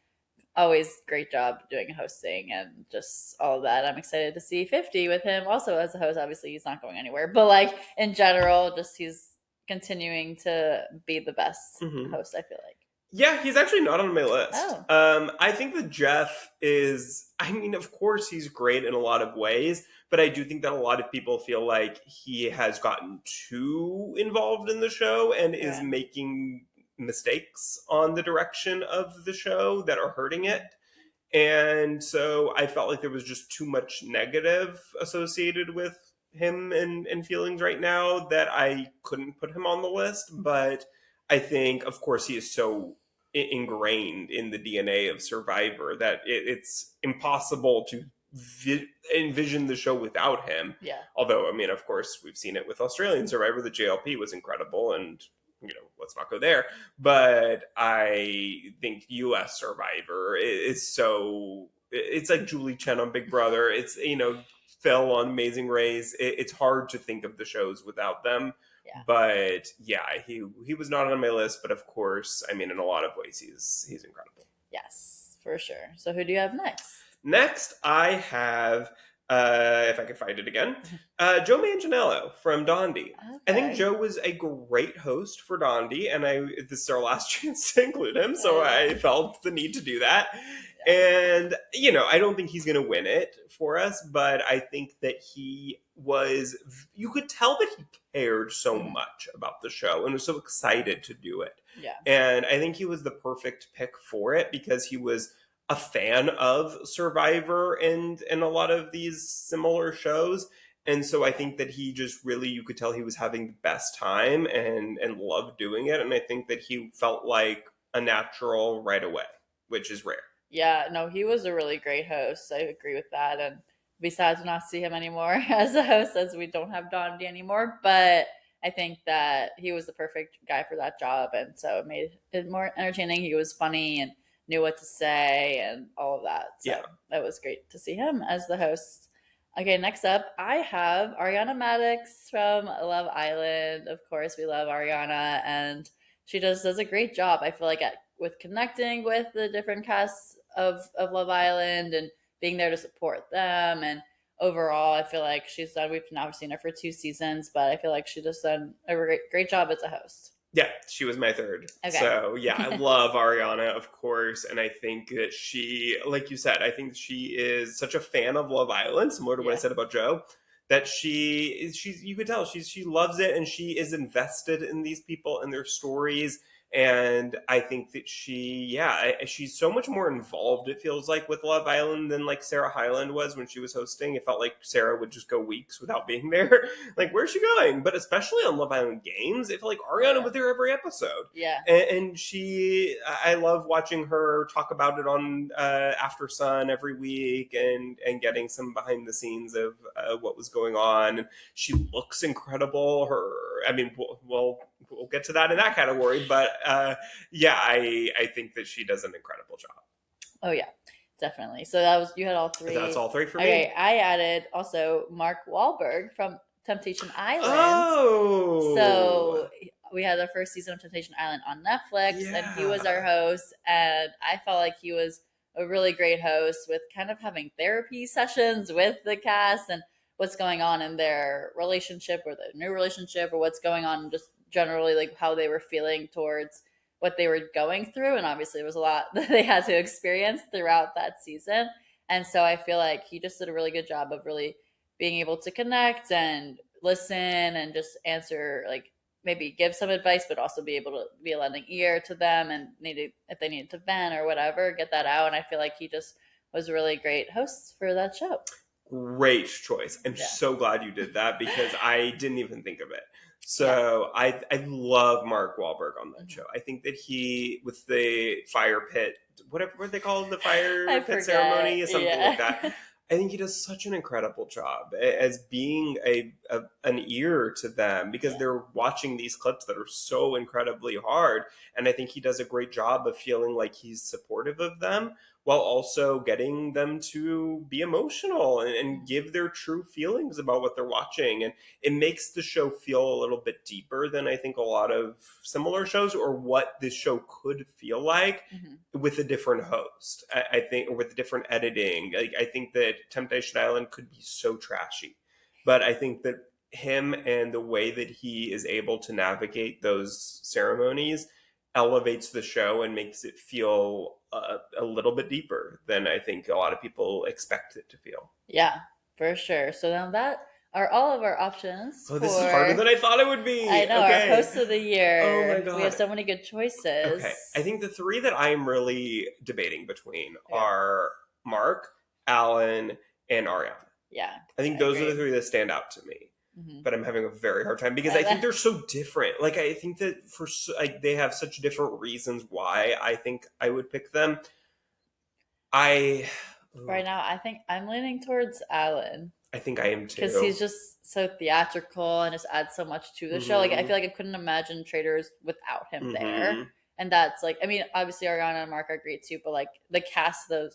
always great job doing hosting and just all of that. I'm excited to see 50 with him also as a host. Obviously, he's not going anywhere, but like in general, just he's continuing to be the best Mhm. host. I feel like. Yeah, he's actually not on my list. Oh. I think that Jeff is, I mean, of course, he's great in a lot of ways, but I do think that a lot of people feel like he has gotten too involved in the show and is Yeah. making mistakes on the direction of the show that are hurting it. And so I felt like there was just too much negative associated with him and feelings right now that I couldn't put him on the list. But I think, of course, he is so ingrained in the DNA of Survivor that it's impossible to envision the show without him. Yeah. Although, I mean, of course, we've seen it with Australian Survivor. The JLP was incredible, and let's not go there. But I think US Survivor is so, it's like Julie Chen on Big Brother. It's, Phil on Amazing Race. It's hard to think of the shows without them. Yeah. But yeah, he was not on my list, but of course, I mean, in a lot of ways, he's incredible. Yes, for sure. So who do you have next? Next, I have, if I could find it again, Joe Manganiello from Dondi. Okay. I think Joe was a great host for Dondi, and this is our last chance to include him, so I felt the need to do that. And, I don't think he's going to win it for us, but I think that you could tell that he cared so much about the show and was so excited to do it. Yeah. And I think he was the perfect pick for it because he was a fan of Survivor and a lot of these similar shows. And so I think that he just really, you could tell he was having the best time and loved doing it. And I think that he felt like a natural right away, which is rare. Yeah, no, he was a really great host. I agree with that. And be sad to not see him anymore as a host as we don't have Dondi anymore. But I think that he was the perfect guy for that job. And so it made it more entertaining. He was funny and knew what to say and all of that. So that was great to see him as the host. Okay, next up, I have Ariana Madix from Love Island. Of course, we love Ariana, and she does a great job. I feel like with connecting with the different cast of Love Island and being there to support them. And overall, I feel like she's done. We've now seen her for 2 seasons, but I feel like she just done a great job as a host. Yeah, she was my third. Okay. So, yeah, I love Ariana, of course. And I think that she, like you said, I think she is such a fan of Love Island, similar to what I Yeah. said about Joe, that she's, you could tell she loves it and she is invested in these people and their stories. And I think that she's so much more involved, it feels like, with Love Island than like Sarah Hyland was when she was hosting. It felt like Sarah would just go weeks without being there. Like, where's she going? But especially on Love Island Games, it felt like Ariana was there every episode. Yeah. And I love watching her talk about it on After Sun every week and getting some behind the scenes of what was going on. And she looks incredible. I mean, we'll get to that in that category, but I think that she does an incredible job. Oh yeah, definitely. So you had all three. That's all three for me. Okay, I added also Mark Wahlberg from Temptation Island. Oh, so we had the first season of Temptation Island on Netflix, and he was our host, and I felt like he was a really great host with kind of having therapy sessions with the cast and what's going on in their relationship or the new relationship or what's going on just generally, like how they were feeling towards what they were going through. And obviously, there was a lot that they had to experience throughout that season. And so I feel like he just did a really good job of really being able to connect and listen and just answer, like maybe give some advice, but also be able to be a lending ear to them and if they needed to vent or whatever, get that out. And I feel like he just was a really great host for that show. Great choice. I'm so glad you did that because I didn't even think of it. So I love Mark Wahlberg on that show. I think that he, with the fire pit, whatever they call it, the fire pit ceremony or something like that. I think he does such an incredible job as being an ear to them because they're watching these clips that are so incredibly hard. And I think he does a great job of feeling like he's supportive of them while also getting them to be emotional and give their true feelings about what they're watching. And it makes the show feel a little bit deeper than I think a lot of similar shows or what this show could feel like with a different host, I think, or with different editing. Like, I think that Temptation Island could be so trashy, but I think that him and the way that he is able to navigate those ceremonies elevates the show and makes it feel a little bit deeper than I think a lot of people expect it to feel. Yeah, for sure. So now that are all of our options. Oh, this is harder than I thought it would be. I know, our host of the year. Oh my God. We have so many good choices. Okay. I think the three that I'm really debating between are Mark, Alan, and Ariana. Yeah. I think those are the three that stand out to me. But I'm having a very hard time because I think they're so different. Like, I think that they have such different reasons why I think I would pick them. Right now, I think I'm leaning towards Alan. I think I am too. Because he's just so theatrical and just adds so much to the show. Like, I feel like I couldn't imagine Traitors without him there. And that's like, I mean, obviously Ariana and Mark are great too, but like the cast of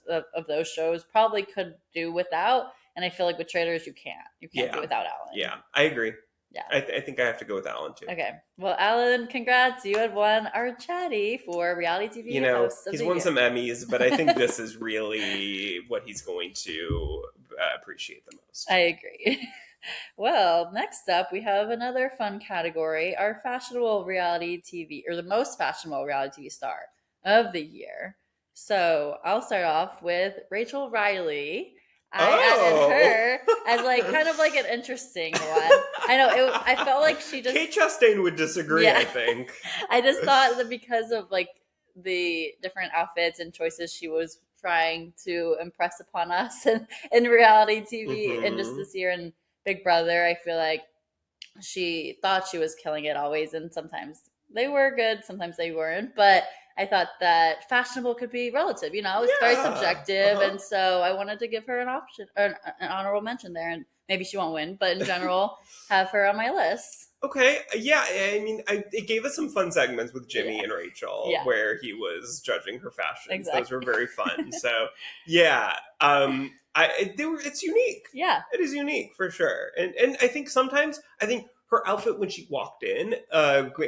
those shows probably could do without. And I feel like with Traitors, you can't do without Alan. Yeah, I agree. Yeah. I think I have to go with Alan too. Okay. Well, Alan, congrats. You had won our Chatty for reality TV. He's won some Emmys, but I think this is really what he's going to appreciate the most. I agree. Well, next up, we have another fun category, our fashionable reality TV, or the most fashionable reality TV star of the year. So I'll start off with Rachel Riley. I added her as like kind of like an interesting one. I know I felt like she just Kate Chastain would disagree. I think I just thought that because of like the different outfits and choices she was trying to impress upon us in reality TV and just this year in Big Brother, I feel like she thought she was killing it always, and sometimes they were good, sometimes they weren't, but I thought that fashionable could be relative, it's very subjective, and so I wanted to give her an option, or an honorable mention there, and maybe she won't win, but in general, have her on my list. Okay, yeah, I mean, it gave us some fun segments with Jimmy and Rachel where he was judging her fashions. Exactly. Those were very fun. So, yeah, it's unique. Yeah, it is unique for sure, and I think sometimes her outfit when she walked in,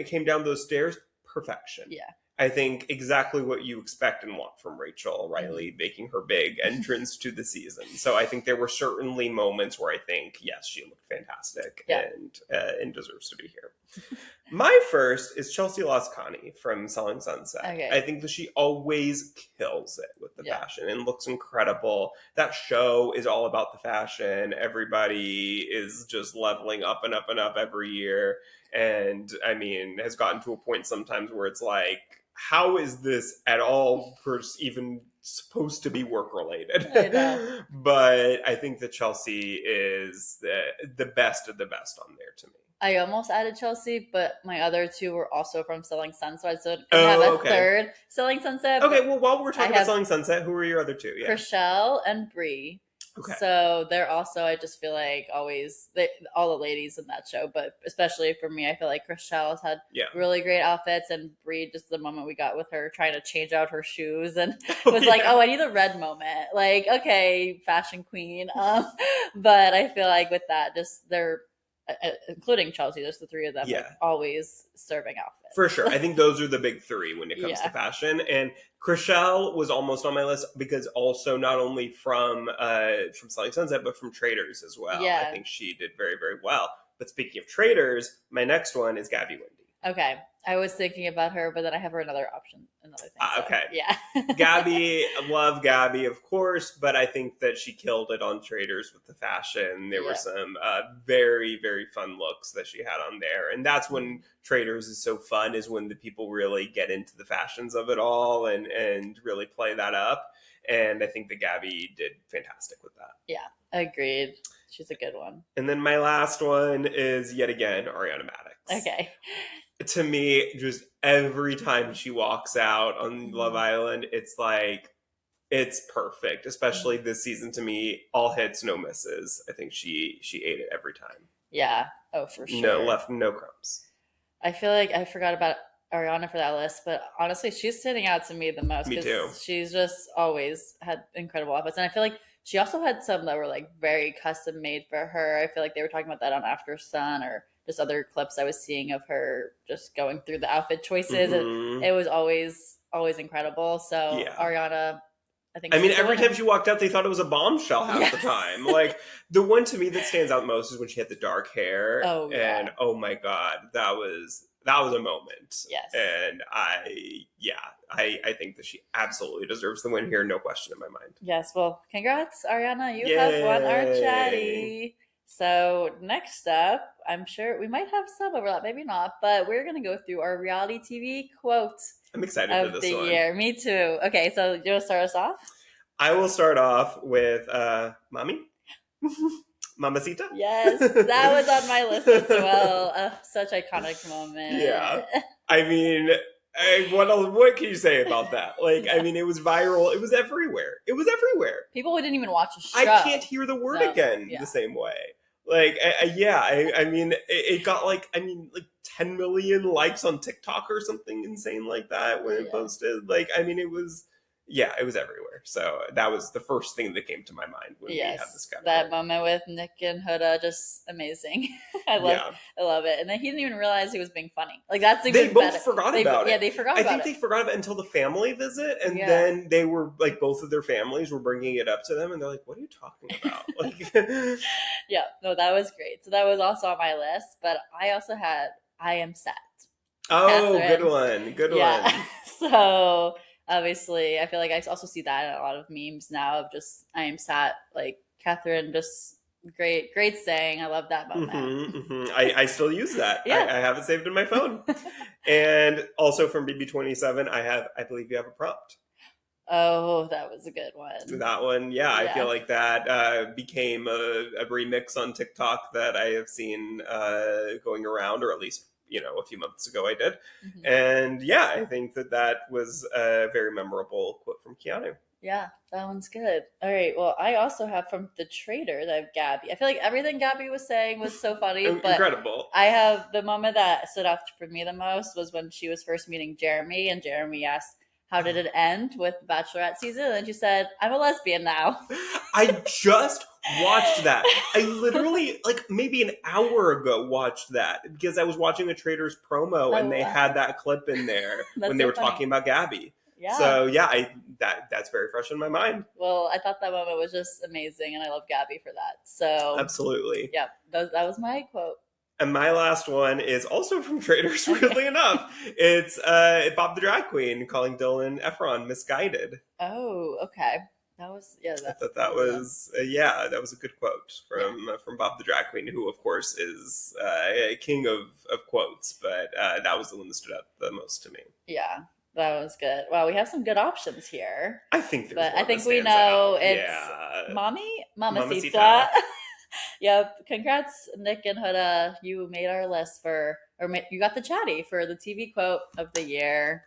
came down those stairs, perfection. Yeah. I think exactly what you expect and want from Rachel Riley making her big entrance to the season. So I think there were certainly moments where I think, yes, she looked fantastic Yeah. and deserves to be here. My first is Chelsea Lascani from Selling Sunset. I Okay. think that she always kills it with the Yeah. fashion and looks incredible. That show is all about the fashion. Everybody is just leveling up and up and up every year. And I mean, has gotten to a point sometimes where it's like, how is this at all even supposed to be work related? I know. But I think that Chelsea is the best of the best on there to me. I almost added Chelsea, but my other two were also from Selling Sunset, so I couldn't have Oh, a okay. third Selling Sunset. Okay, But well, while we're I talking about have Selling Sunset, who are your other two? Yeah. Chriselle and Brie. Okay. So they're also, I just feel like all the ladies in that show, but especially for me, I feel like Chriselle has had Yeah. really great outfits, and Brie, just the moment we got with her trying to change out her shoes and Oh, was like, yeah. oh, I need a red moment. Like, okay, fashion queen. But I feel like with that, just they're, including Chelsea, just the three of them, like Yeah. always serving outfits. For sure. I think those are the big three when it comes to Yeah. fashion. And Chriselle was almost on my list because also not only from Selling Sunset, but from Traders as well. Yeah. I think she did very, very well. But speaking of Traders, my next one is Gabby Wendy. Okay. I was thinking about her, but then I have her another option, another thing. So, Okay. Yeah. Gabby, love Gabby, of course, but I think that she killed it on Traders with the fashion. There were some very, very fun looks that she had on there. And that's when Traders is so fun, is when the people really get into the fashions of it all and really play that up. And I think that Gabby did fantastic with that. Yeah, agreed. She's a good one. And then my last one is yet again Ariana Madix. Okay. To me, just every time she walks out on Love Island, it's like, it's perfect. Especially this season, to me, all hits, no misses. I think she ate it every time. Yeah. Oh, for sure. No crumbs. I feel like I forgot about Ariana for that list, but honestly, she's standing out to me the most. Me too. She's just always had incredible outfits, and I feel like she also had some that were like very custom made for her. I feel like they were talking about that on After Sun or just other clips I was seeing of her just going through the outfit choices. Mhm. It was always incredible. So Yeah. Ariana, I mean, every time she walked out, they thought it was a bombshell half the time. Like, the one to me that stands out most is when she had the dark hair. Oh, yeah. And oh my God, that was a moment. Yes. And I think that she absolutely deserves the win here, no question in my mind. Yes. Well, congrats, Ariana. You have won our Chatty. So next up, I'm sure we might have some overlap, maybe not, but we're gonna go through our reality TV quotes. I'm excited of for this the one. year. Me too. Okay, so you want to start us off? I will start off with Mommy. Mamacita. Yes, that was on my list as well. Such iconic moment. Yeah. I mean, what can you say about that? Like, I mean, it was viral. It was everywhere. People who didn't even watch the show. I can't hear the word again the same way. Like, I mean, it got like 10 million likes on TikTok or something insane like that when it posted. Like, I mean, it was everywhere. So that was the first thing that came to my mind when we had this guy. That moment with Nick and Huda, just amazing. I love it. And then he didn't even realize he was being funny. Like, that's even they both better. forgot about it. Yeah, they forgot about it. I think they forgot about it until the family visit, and then they were like, both of their families were bringing it up to them, and they're like, "What are you talking about?" Like, yeah, no, that was great. So that was also on my list, but I also had I Am Set. Oh, Catherine. Good one. So obviously, I feel like I also see that in a lot of memes now of just I Am Sat, like Catherine, just great saying. I love that moment. I still use that. Yeah. I have it saved in my phone. And also from BB27, I believe you have a prompt. Oh, that was a good one. That one, yeah. I feel like that became a remix on TikTok that I have seen going around, or at least, a few months ago I did. And yeah, I think that was a very memorable quote from Keanu. Yeah, that one's good. All right, well, I also have from The Trader that I have Gabby. I feel like everything Gabby was saying was so funny. But incredible. I have the moment that stood out for me the most was when she was first meeting Jeremy, and Jeremy asked how did it end with the Bachelorette season? And then she said, I'm a lesbian now. I just watched that. I literally, like, maybe an hour ago watched that because I was watching the Traders promo and Oh, they had wow. that clip in there when That's they so were funny. talking about Gabby. Yeah. So yeah, that's very fresh in my mind. Well, I thought that moment was just amazing, and I love Gabby for that. So, Absolutely. yeah, that was my quote. And my last one is also from Traders, Okay. weirdly enough. It's Bob the Drag Queen calling Dylan Efron misguided. Oh, okay. That was yeah. I thought That that was a good one. was yeah, that was a good quote Yeah, from Bob the Drag Queen, who of course is a king of quotes, but that was the one that stood out the most to me. yeah. That was good. Wow, we have some good options here, I think there's but I one that think we stands know out. it's Yeah, Mamacita. Mamacita. Yep. Congrats, Nick and Huda. You made our list you got the chatty for the TV quote of the year.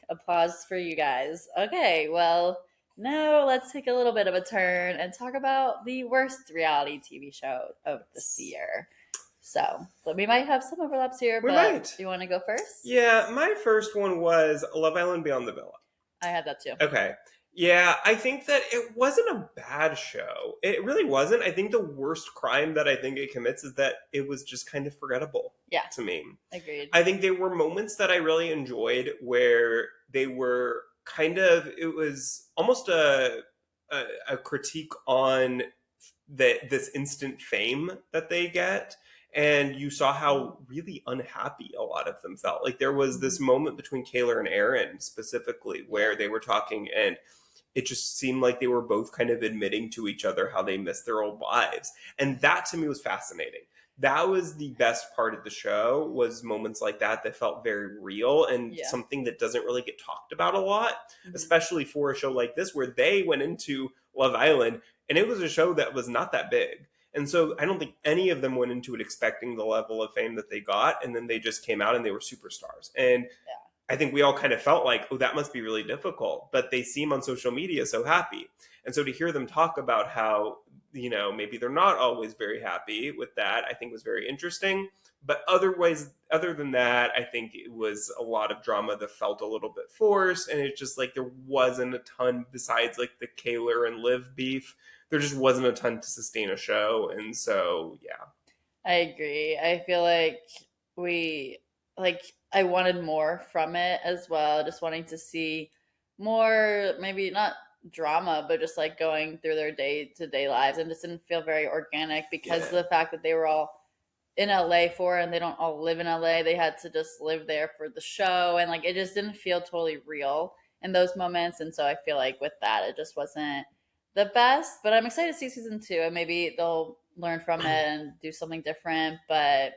Applause for you guys. Okay, well, now let's take a little bit of a turn and talk about the worst reality TV show of this year. So we might have some overlaps here, We but might. do you want to go first? Yeah, my first one was Love Island Beyond the Villa. I had that too. Okay. Yeah, I think that it wasn't a bad show. It really wasn't. I think the worst crime that I think it commits is that it was just kind of forgettable Yeah, to me. agreed. I think there were moments that I really enjoyed where they were kind of, it was almost a critique on this instant fame that they get, and you saw how really unhappy a lot of them felt. Like there was this Mhm. moment between Kayla and Aaron specifically where they were talking, and it just seemed like they were both kind of admitting to each other how they missed their old lives, and that to me was fascinating. That was the best part of the show, was moments like that felt very real and Yeah. something that doesn't really get talked about a lot, Mhm. especially for a show like this where they went into Love Island and it was a show that was not that big. And so I don't think any of them went into it expecting the level of fame that they got. And then they just came out and they were superstars. And Yeah. I think we all kind of felt like, oh, that must be really difficult. But they seem on social media so happy. And so to hear them talk about how, maybe they're not always very happy with that, I think was very interesting. But other than that, I think it was a lot of drama that felt a little bit forced. And it's just like there wasn't a ton besides like the Kaler and Liv beef. There just wasn't a ton to sustain a show. And so, yeah. I agree. I feel like we I wanted more from it as well, just wanting to see more, maybe not drama, but just like going through their day-to-day lives, and just didn't feel very organic because of Yeah. the fact that they were all in LA for it, and they don't all live in LA. They had to just live there for the show, and like it just didn't feel totally real in those moments. And so I feel like with that it just wasn't the best, but I'm excited to see season 2, and maybe they'll learn from it and do something different. But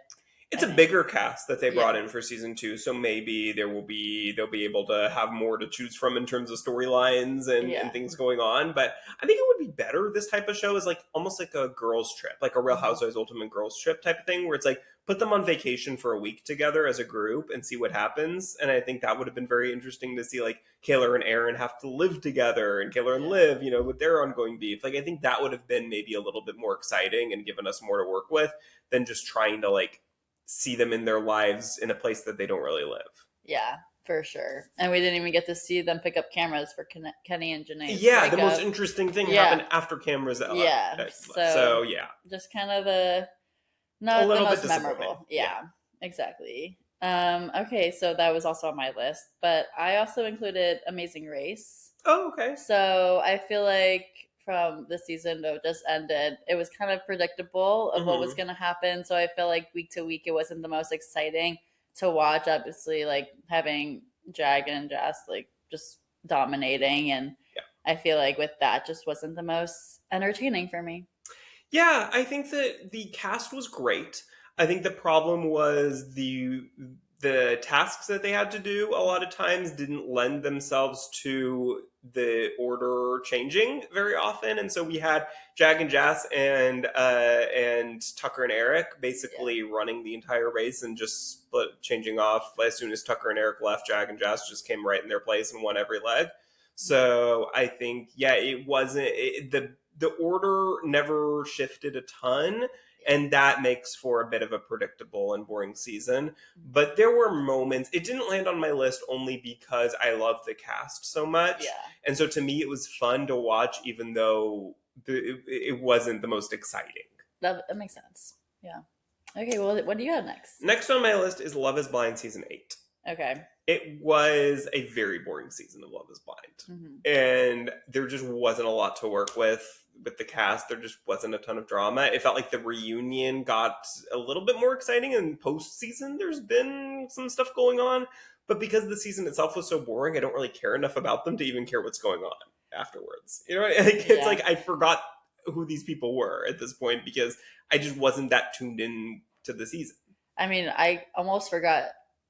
It's I a think, bigger cast that they brought yeah, in for season two, so maybe they'll be able to have more to choose from in terms of storylines and yeah, things going on. But I think it would be better, this type of show is like almost like a girls trip, like a Real hmm, Housewives Ultimate Girls Trip type of thing, where it's like put them on vacation for a week together as a group and see what happens. And I think that would have been very interesting to see like Kayla and Aaron have to live together and Kayla and yeah, Liv, with their ongoing beef. Like I think that would have been maybe a little bit more exciting and given us more to work with than just trying to like see them in their lives in a place that they don't really live. yeah, for sure. And we didn't even get to see them pick up cameras for Kenny and Janae's Yeah, the most breakup. interesting thing Yeah, happened after cameras that left. yeah. So So yeah, just kind of a a not the little bit most disappointing. memorable. Yeah. Yeah, exactly. Okay, so that was also on my list, but I also included Amazing Race. Oh, okay. So I feel like from the season that just ended, it was kind of predictable of what was Hmm. going to happen. So I feel like week to week, it wasn't the most exciting to watch. Obviously, like having Jag and Jess like just dominating, and Yeah. I feel like with that, just wasn't the most entertaining for me. Yeah, I think that the cast was great. I think the problem was the tasks that they had to do a lot of times didn't lend themselves to the order changing very often, and so we had Jag and Jass and Tucker and Eric Yeah. basically running the entire race and just changing off as soon as Tucker and Eric left. Jag and Jass just came right in their place and won every leg. So I think, yeah, it wasn't the order never shifted a ton. And that makes for a bit of a predictable and boring season. But there were moments, it didn't land on my list only because I love the cast so much. Yeah. And so to me, it was fun to watch, even though it wasn't the most exciting. That makes sense. Yeah. Okay, well, what do you have next? Next on my list is Love is Blind Season 8. Okay. It was a very boring season of Love is Blind. And there just wasn't a lot to work with the cast. There just wasn't a ton of drama. It felt like the reunion got a little bit more exciting, and post-season there's been some stuff going on. But because the season itself was so boring, I don't really care enough about them to even care what's going on afterwards. You know, it's like I forgot who these people were at this point because I just wasn't that tuned in to the season. I mean, I almost forgot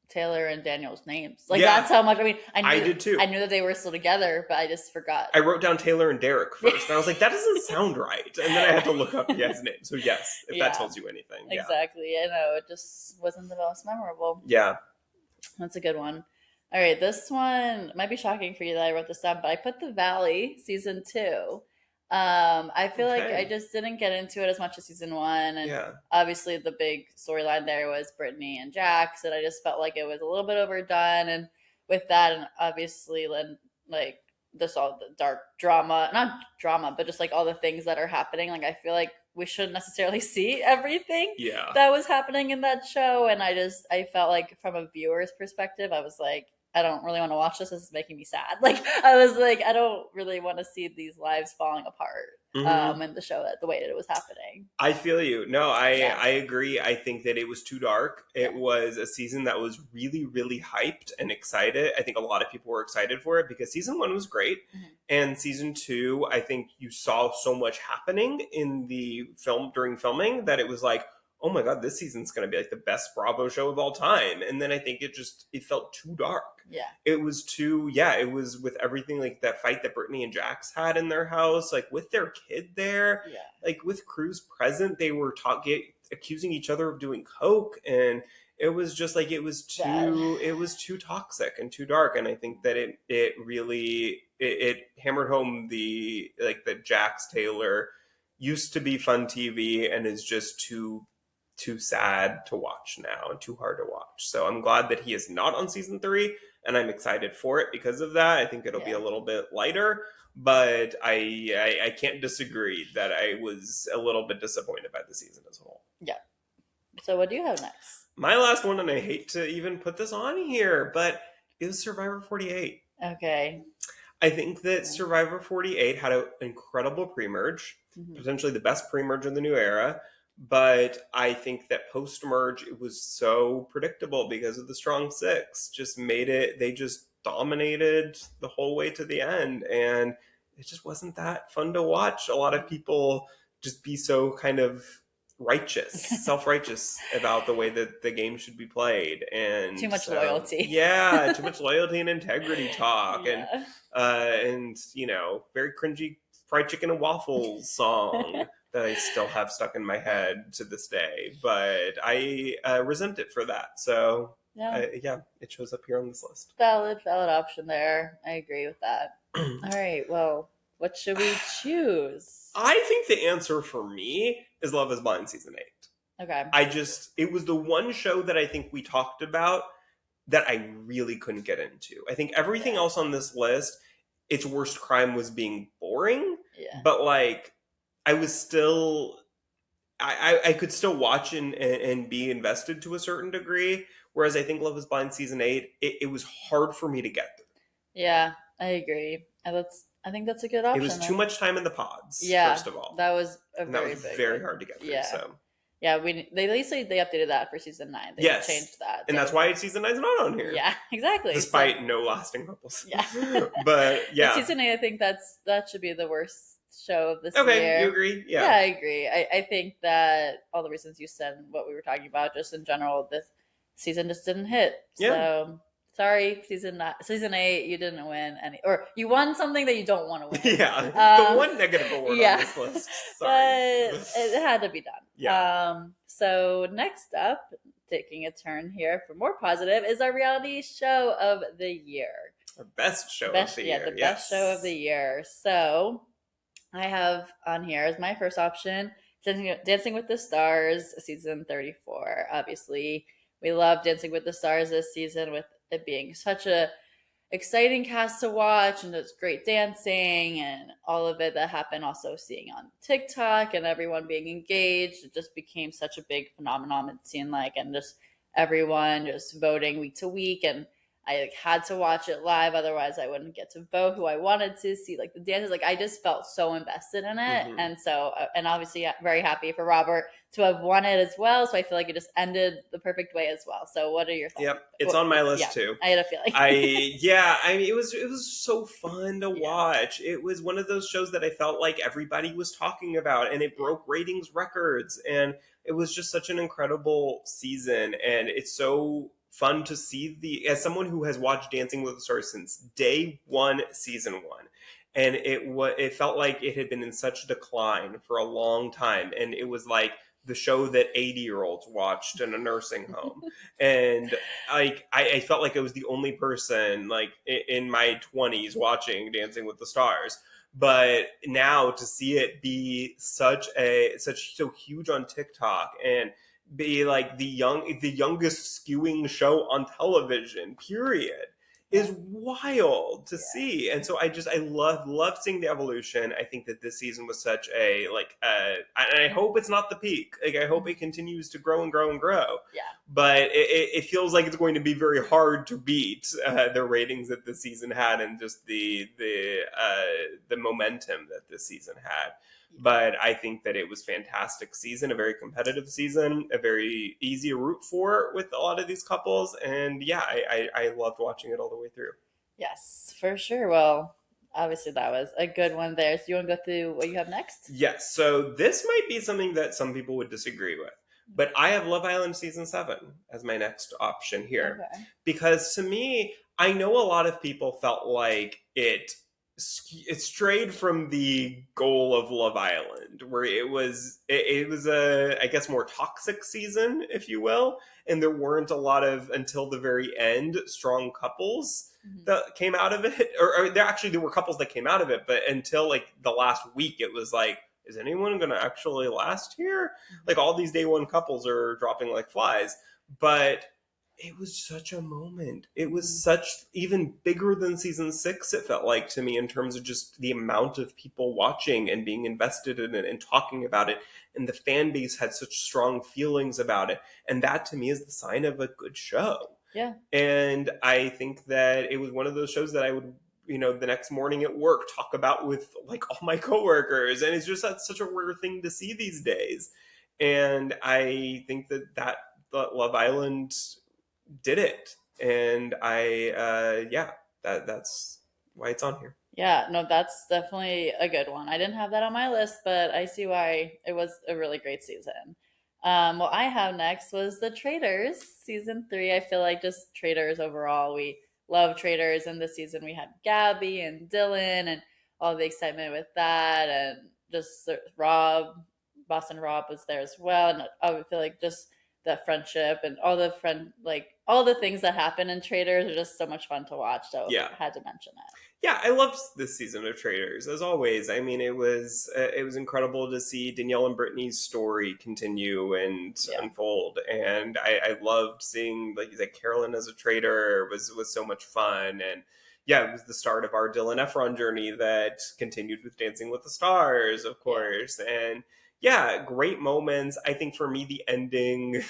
Taylor and Daniel's names. Like, that's how much. I mean, I did too. I knew that they were still together, but I just forgot. I wrote down Taylor and Derek first, and I was like, that doesn't sound right. And then I had to look up his name. So yes, if that tells you anything. Exactly. I know, it just wasn't the most memorable. Yeah. That's a good one. All right, this one might be shocking for you that I wrote this down, but I put The Valley season 2. I feel like I just didn't get into it as much as season 1, and obviously the big storyline there was Brittany and Jax, and I just felt like it was a little bit overdone. And with that, and obviously like this all the dark drama, not drama, but just like all the things that are happening, like I feel like we shouldn't necessarily see everything that was happening in that show. And I felt like from a viewer's perspective, I was like, I don't really want to watch this. This is making me sad. Like, I was like, I don't really want to see these lives falling apart in the show the way that it was happening. I feel you. No, I agree. I think that it was too dark. It was a season that was really, really hyped and excited. I think a lot of people were excited for it because season 1 was great. And season 2, I think you saw so much happening in the film during filming that it was like, oh my God, this season's going to be like the best Bravo show of all time. And then I think it felt too dark. Yeah. It was too, it was with everything like that fight that Brittany and Jax had in their house, like with their kid there, like with Cruz present, they were accusing each other of doing coke. And it was just like, it was too toxic and too dark. And I think that it really hammered home the Jax Taylor used to be fun TV and is just too sad to watch now and too hard to watch. So I'm glad that he is not on season 3, and I'm excited for it because of that. I think it'll be a little bit lighter, but I can't disagree that I was a little bit disappointed by the season as a whole. Yeah. So what do you have next? My last one, and I hate to even put this on here, but it was Survivor 48. Okay. I think that Survivor 48 had an incredible pre-merge, potentially the best pre-merge in the new era. But I think that post-merge, it was so predictable because of the strong six. Just made it, they just dominated the whole way to the end. And it just wasn't that fun to watch. A lot of people just be so kind of self-righteous about the way that the game should be played. And too much loyalty. Yeah, too much loyalty and integrity talk. And you know, very cringy fried chicken and waffles song. That I still have stuck in my head to this day, but I resent it for that. So it shows up here on this list. Valid option there. I agree with that. All right, well, what should we choose? I think the answer for me is Love is Blind season 8. Okay. It was the one show that I think we talked about that I really couldn't get into. I think everything else on this list, its worst crime was being boring. Yeah. But like, I was still, I could still watch and be invested to a certain degree. Whereas I think Love is Blind season 8, it was hard for me to get through. Yeah, I agree. I think that's a good option. It was too much time in the pods. Yeah, first of all, that was very hard to get through. Yeah, so. Yeah, they updated that for season 9. They changed that, and that's why season 9 is not on here. Yeah, exactly. Despite no lasting ripples. Yeah, but yeah, season 8. I think that should be the worst show of this year. Okay, you agree? Yeah, I agree. I think that all the reasons you said and what we were talking about, just in general, this season just didn't hit. Yeah. So sorry, season 8, you didn't win any, or you won something that you don't want to win. Yeah, the one negative award on this list. Sorry. But it had to be done. Yeah. So next up, taking a turn here for more positive, is our reality show of the year. Our best show of the year. Yeah, the best show of the year. So I have on here as my first option Dancing with the Stars, season 34. Obviously, we love Dancing with the Stars this season, with it being such a exciting cast to watch, and there's great dancing and all of it that happened. Also, seeing on TikTok and everyone being engaged, it just became such a big phenomenon. It seemed like, and just everyone just voting week to week, and I like had to watch it live, otherwise I wouldn't get to vote who I wanted to see, like the dances. Like I just felt so invested in it, Hmm. and so and obviously very happy for Robert to have won it as well. So I feel like it just ended the perfect way as well. So what are your thoughts? Yep, it's on my Yeah, list too. I had a feeling. I mean, it was so fun to Yeah, watch. It was one of those shows that I felt like everybody was talking about, and it yeah, broke ratings records, and it was just such an incredible season. And it's so fun to see the as someone who has watched Dancing with the Stars since day one, season one, and it felt like it had been in such decline for a long time, and it was like the show that 80-year-olds watched in a nursing home. And like I felt like I was the only person like in my 20s watching Dancing with the Stars. But now to see it be such so huge on TikTok and be like the youngest skewing show on television, period, yeah, is wild to yeah, see. And so I love seeing the evolution. I think that this season was such a and I hope it's not the peak. Like I hope mhm, it continues to grow and grow and grow, yeah, but it feels like it's going to be very hard to beat the ratings that this season had, and just the momentum that this season had. yeah. But I think that it was fantastic season, a very competitive season, a very easy to root for with a lot of these couples, and yeah, I loved watching it all the way through. Yes, for sure. Well, obviously that was a good one there. So you want to go through what you have next? Yes, so this might be something that some people would disagree with, but I have Love Island season 7 as my next option here. Okay. Because to me, I know a lot of people felt like it strayed from the goal of Love Island, where it was a, I guess, more toxic season, if you will, and there weren't a lot of, until the very end, strong couples Mhm. that came out of it. Or there were couples that came out of it, but until like the last week, it was like, is anyone going to actually last here? Like all these day one couples are dropping like flies. But it was such a moment. It was Mhm. such, even bigger than season 6, it felt like to me, in terms of just the amount of people watching and being invested in it and talking about it. And the fan base had such strong feelings about it. And that to me is the sign of a good show. Yeah. And I think that it was one of those shows that I would, the next morning at work talk about with like all my coworkers. And it's just such a rare thing to see these days. And I think that Love Island did it. And that's why it's on here. Yeah, no, that's definitely a good one. I didn't have that on my list, but I see why it was a really great season. What I have next was The Traders, season 3. I feel like just Traders overall, we love Traders. And this season we had Gabby and Dylan and all the excitement with that. And just Rob, Boston Rob was there as well. And I feel like just the friendship and all the like all the things that happen in Traders are just so much fun to watch. So Yeah. I had to mention it. Yeah, I loved this season of Traders as always. I mean, it was incredible to see Danielle and Brittany's story continue and Yeah. unfold, and I loved seeing, like you said, Carolyn as a trader was so much fun. And yeah, it was the start of our Dylan Efron journey that continued with Dancing with the Stars, of Yeah. course. And yeah, great moments. I think for me, the ending,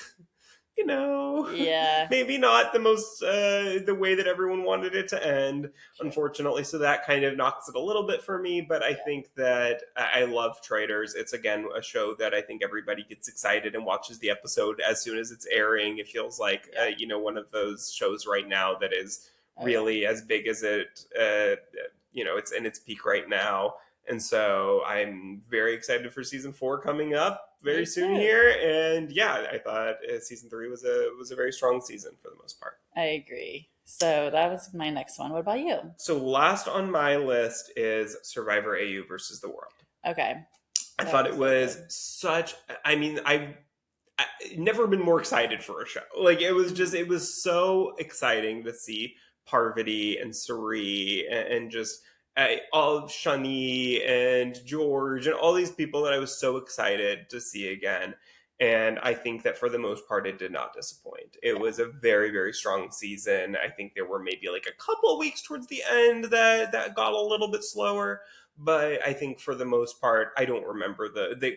Yeah. maybe not the way that everyone wanted it to end, Sure. unfortunately. So that kind of knocks it a little bit for me. But I Yeah. think that I love Traders. It's again a show that I think everybody gets excited and watches the episode as soon as it's airing. It feels like Yeah. one of those shows right now that is Oh yeah. really as big as it's in its peak right now. And so I'm very excited for season 4 coming up very Me soon too. here. And yeah, I thought season 3 was a very strong season for the most part. I agree. So that was my next one. What about you? So last on my list is Survivor AU versus the World. Okay. I That thought was it so was good. such. I mean, I never been more excited for a show. Like Mhm. it was so exciting to see Parvati and Suri and just all of Shani and George and all these people that I was so excited to see again. And I think that for the most part, it did not disappoint. It Yeah. was a very, very strong season. I think there were maybe like a couple of weeks towards the end that got a little bit slower, but I think for the most part, I don't remember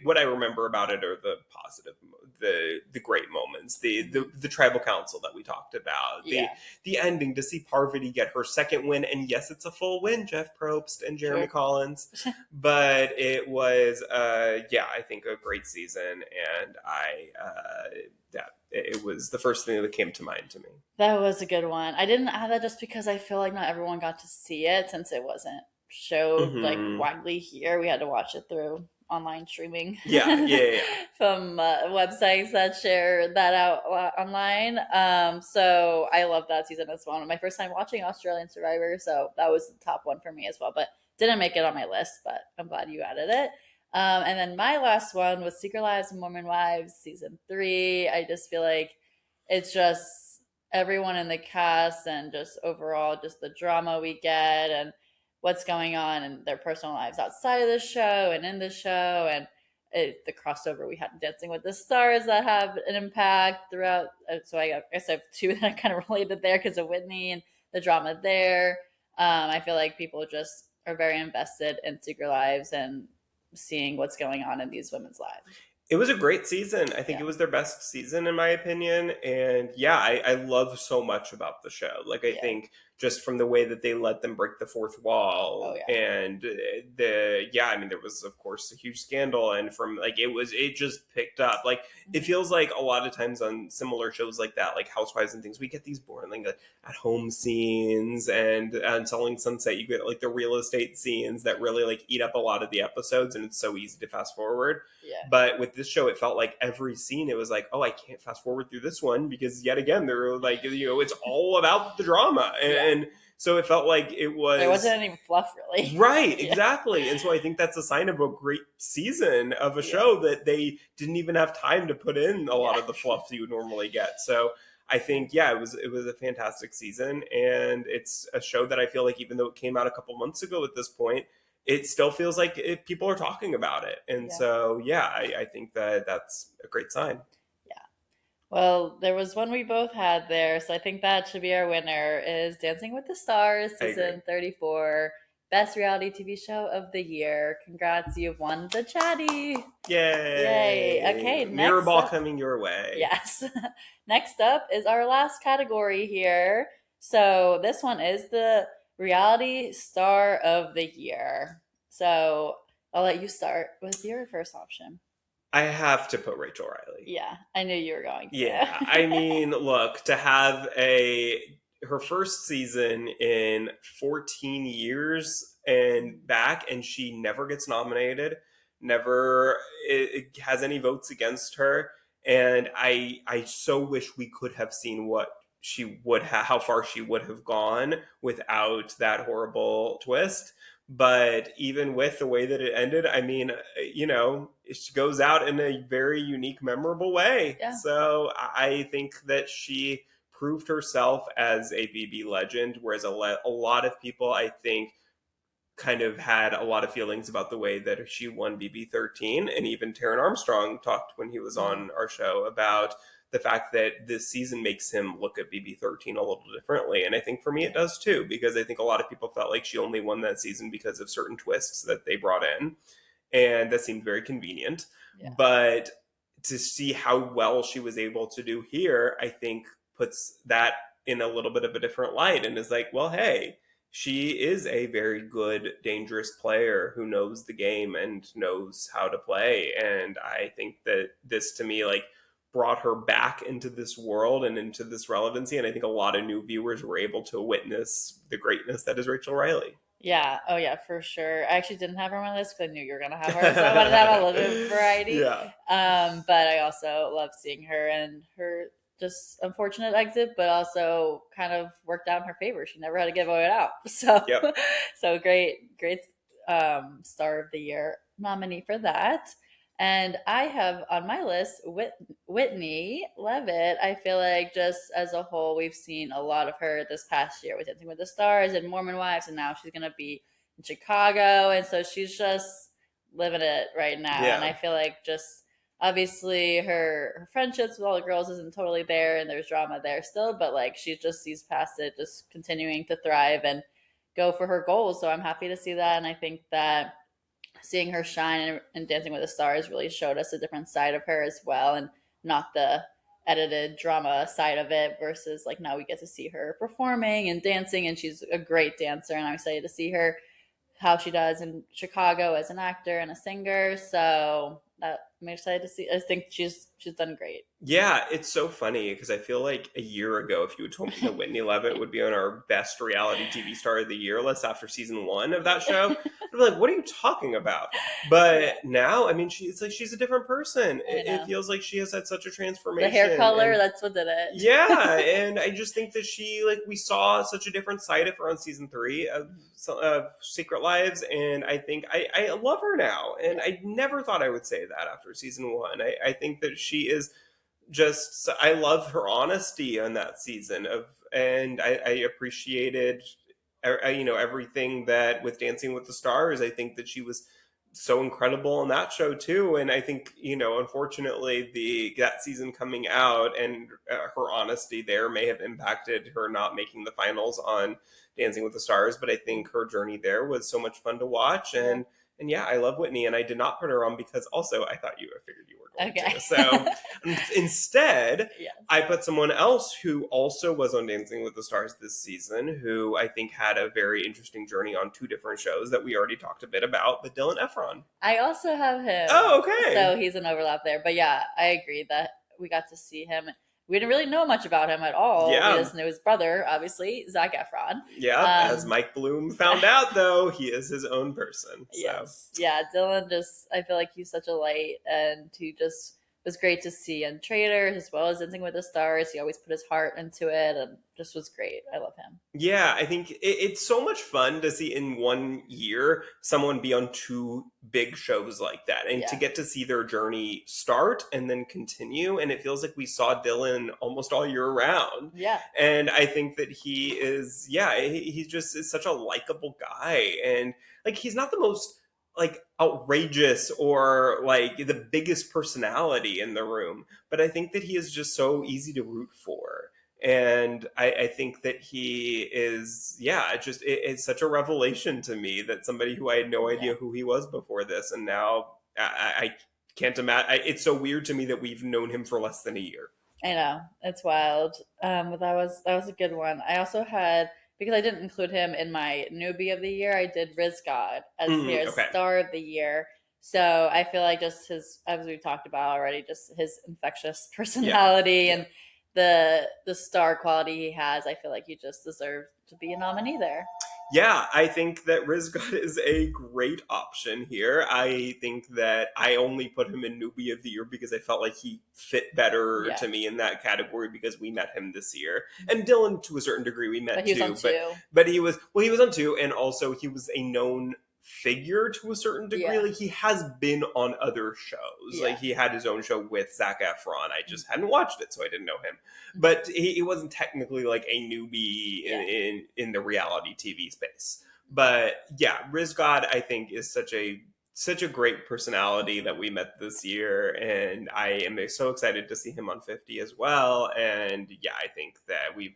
what I remember about it are the positive, the great moments, Hmm. the tribal council that we talked about, Yeah. the ending to see Parvati get her second win, and yes, it's a full win, Jeff Probst and Jeremy True. Collins, but it was yeah, I think a great season, and that it was the first thing that came to mind to me. That was a good one. I didn't add that just because I feel like not everyone got to see it since it wasn't showed like Hmm. widely here. We had to watch it through online streaming Yeah, yeah, yeah. from websites that share that out online. So I love that season as well. My first time watching Australian Survivor, so that was the top one for me as well. But didn't make it on my list, but I'm glad you added it. And then my last one was Secret Lives of Mormon Wives season 3. I just feel like it's just everyone in the cast and just overall just the drama we get and what's going on in their personal lives outside of the show and in the show and the crossover we had in Dancing with the Stars that have an impact throughout. So I guess I have two that are kind of related there because of Whitney and the drama there. I feel like people just are very invested in Secret Lives and seeing what's going on in these women's lives. It was a great season. I think Yeah, it was their best season in my opinion. And yeah, I love so much about the show. Like I yeah, think just from the way that they let them break the fourth oh wall yeah. and I mean there was of course a huge scandal and from like it just picked up. Like it Mhm. feels like a lot of times on similar shows like that, like Housewives and things, we get these boring like at home scenes and on Selling Sunset you get like the real estate scenes that really like eat up a lot of the episodes and it's so easy to fast forward. Yeah, But with this show, it felt like every scene, it was like, oh, I can't fast forward through this one because yet again, they're like, it's all about the drama. yeah. And so it felt like it There was wasn't any fluff really. right, Yeah, exactly. And so I think that's a sign of a great season of a yeah, show that they didn't even have time to put in a lot yeah, of the fluff that you would normally get. So I yeah, think, yeah, it was a fantastic season, and it's a show that I feel like even though it came out a couple months ago at this point, it still feels like people are talking about it. And yeah, so, yeah, I think that that's a great sign. yeah. Well, there was one we both had there, so I think that should be our winner is Dancing with the Stars, I agree. season 34, best reality TV show of the year. Congrats, you've won the Chatty. Yay. Yay! Okay, Mirror next ball up. coming your way. Yes. Next up is our last category here. So this one is the reality star of the year. So I'll let you start with your first option. I have to put Rachel Riley. Yeah, I knew you were going Yeah, I to. mean, look, to have a her first season in 14 years and back and she never gets nominated, never it has any votes against her and I so wish we could have seen what she would how far she would have gone without that horrible twist. But even with the way that it ended, I mean, it goes out in a very unique, memorable way. Yeah. So I think that she proved herself as a BB legend, whereas a lot of people, I think, kind of had a lot of feelings about the way that she won BB 13. And even Taron Armstrong talked when he was Mhm. on our show about the fact that this season makes him look at BB 13 a little differently. And I think for me it Yeah. does too, because I think a lot of people felt like she only won that season because of certain twists that they brought in. And that seemed very convenient. Yeah. But to see how well she was able to do here, I think puts that in a little bit of a different light and is like, well, hey, she is a very good, dangerous player who knows the game and knows how to play. And I think that this to me, like, brought her back into this world and into this relevancy. And I think a lot of new viewers were able to witness the greatness that is Rachel Riley. Yeah. Oh, yeah, for sure. I actually didn't have her on my list because I knew you were going to have her. So I wanted to have a little bit of variety. Yeah. But I also love seeing her and her just unfortunate exit, but also kind of worked out in her favor. She never had to get voted out. So, Yep. so great star of the year nominee for that. And I have on my list Whitney Levitt. I feel like just as a whole, we've seen a lot of her this past year with Dancing with the Stars and Mormon Wives, and now she's going to be in Chicago, and so she's just living it right now. And Yeah. I feel like just obviously her friendships with all the girls isn't totally there, and there's drama there still, but like she just sees past it, just continuing to thrive and go for her goals. So I'm happy to see that, and I think that seeing her shine and Dancing with the Stars really showed us a different side of her as well, and not the edited drama side of it. Versus like now we get to see her performing and dancing, and she's a great dancer, and I'm excited to see her how she does in Chicago as an actor and a singer. So that I'm excited to see. I think she's done great. Yeah, it's so funny because I feel like a year ago, if you had told me that Whitney Levitt would be on our best reality TV star of the year list after season one of that show, I'd be like, "What are you talking about?" Yeah, But now, I mean, it's like she's a different person. I It know. feels like she has had such a The hair transformation, color, and that's what did it. yeah, and I just think that we saw such a different side of her on season three of Secret Lives, and I think I love her now, and Yeah. I never thought I would say that after season one. I think that she is just I love her honesty on that season of, and I appreciated everything that with Dancing with the Stars. I think that she was so incredible on that show too, and I think unfortunately the that season coming out and her honesty there may have impacted her not making the finals on Dancing with the Stars, but I think her journey there was so much fun to watch. Yeah. And yeah, I love Whitney, and I did not put her on because also I thought I figured you were going Okay. to. So instead, Yeah. I put someone else who also was on Dancing with the Stars this season, who I think had a very interesting journey on two different shows that we already talked a bit about, but Dylan Efron. I also have him. Oh, okay. So he's an overlap there. But yeah, I agree that we got to see him. We didn't really know much about him at all. We Yeah. just knew his brother, obviously, Zac Efron. Yeah. As Um, Mike Bloom found out, though, he is his own person. So, yes. Yeah, Dylan just, I feel like he's such a light, and he just was great to see in Traitors as well as Dancing with the Stars. He always put his heart into it and just was great. I love him. yeah, I think it's so much fun to see in one year someone be on two big shows like that and to Yeah. get to see their journey start and then continue. And it feels like we saw Dylan almost all year round. Yeah. And I think that he is, yeah, he just is such a likable guy. And like, he's not the most like outrageous or like the biggest personality in the room, but I think that he is just so easy to root for. And I think that he is, yeah, it's such a revelation to me that somebody who I had no Yeah. idea who he was before this, and now I can't imagine. It's so weird to me that we've known him for less than a year. I know it's wild, but that was a good one. I also had because I didn't include him in my newbie of the year. I did Riz God as his Okay. star of the year. So I feel like just his, as we talked about already, just his infectious personality Yeah. and the star quality he has. I feel like he just deserves to be a nominee there. Yeah, I think that Rizgat is a great option here. I think that I only put him in newbie of the year because I felt like he fit better Yeah. to me in that category because we met him this year. And Dylan, to a certain degree, we met But he was too. on two. But he was on two, and also he was a known figure to a certain degree. Yeah. Like he has been on other shows. Yeah. Like he had his own show with Zac Efron. I just hadn't watched it, so I didn't know him. But he wasn't technically like a newbie Yeah. in the reality TV space. But yeah, Riz God I think is such a great personality that we met this year, and I am so excited to see him on 50 as well. And yeah, I think that we've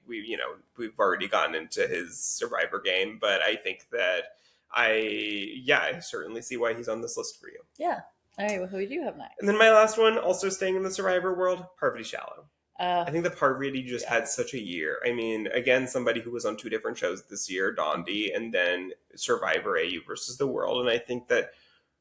already gotten into his Survivor game, but I think that I certainly see why he's on this list for you. Yeah. All right. Well, who do you have next? And then my last one, also staying in the Survivor world, Parvati Shallow. I think that Parvati just had such a year. I mean, again, somebody who was on two different shows this year, Dondi, and then Survivor AU versus the World. And I think that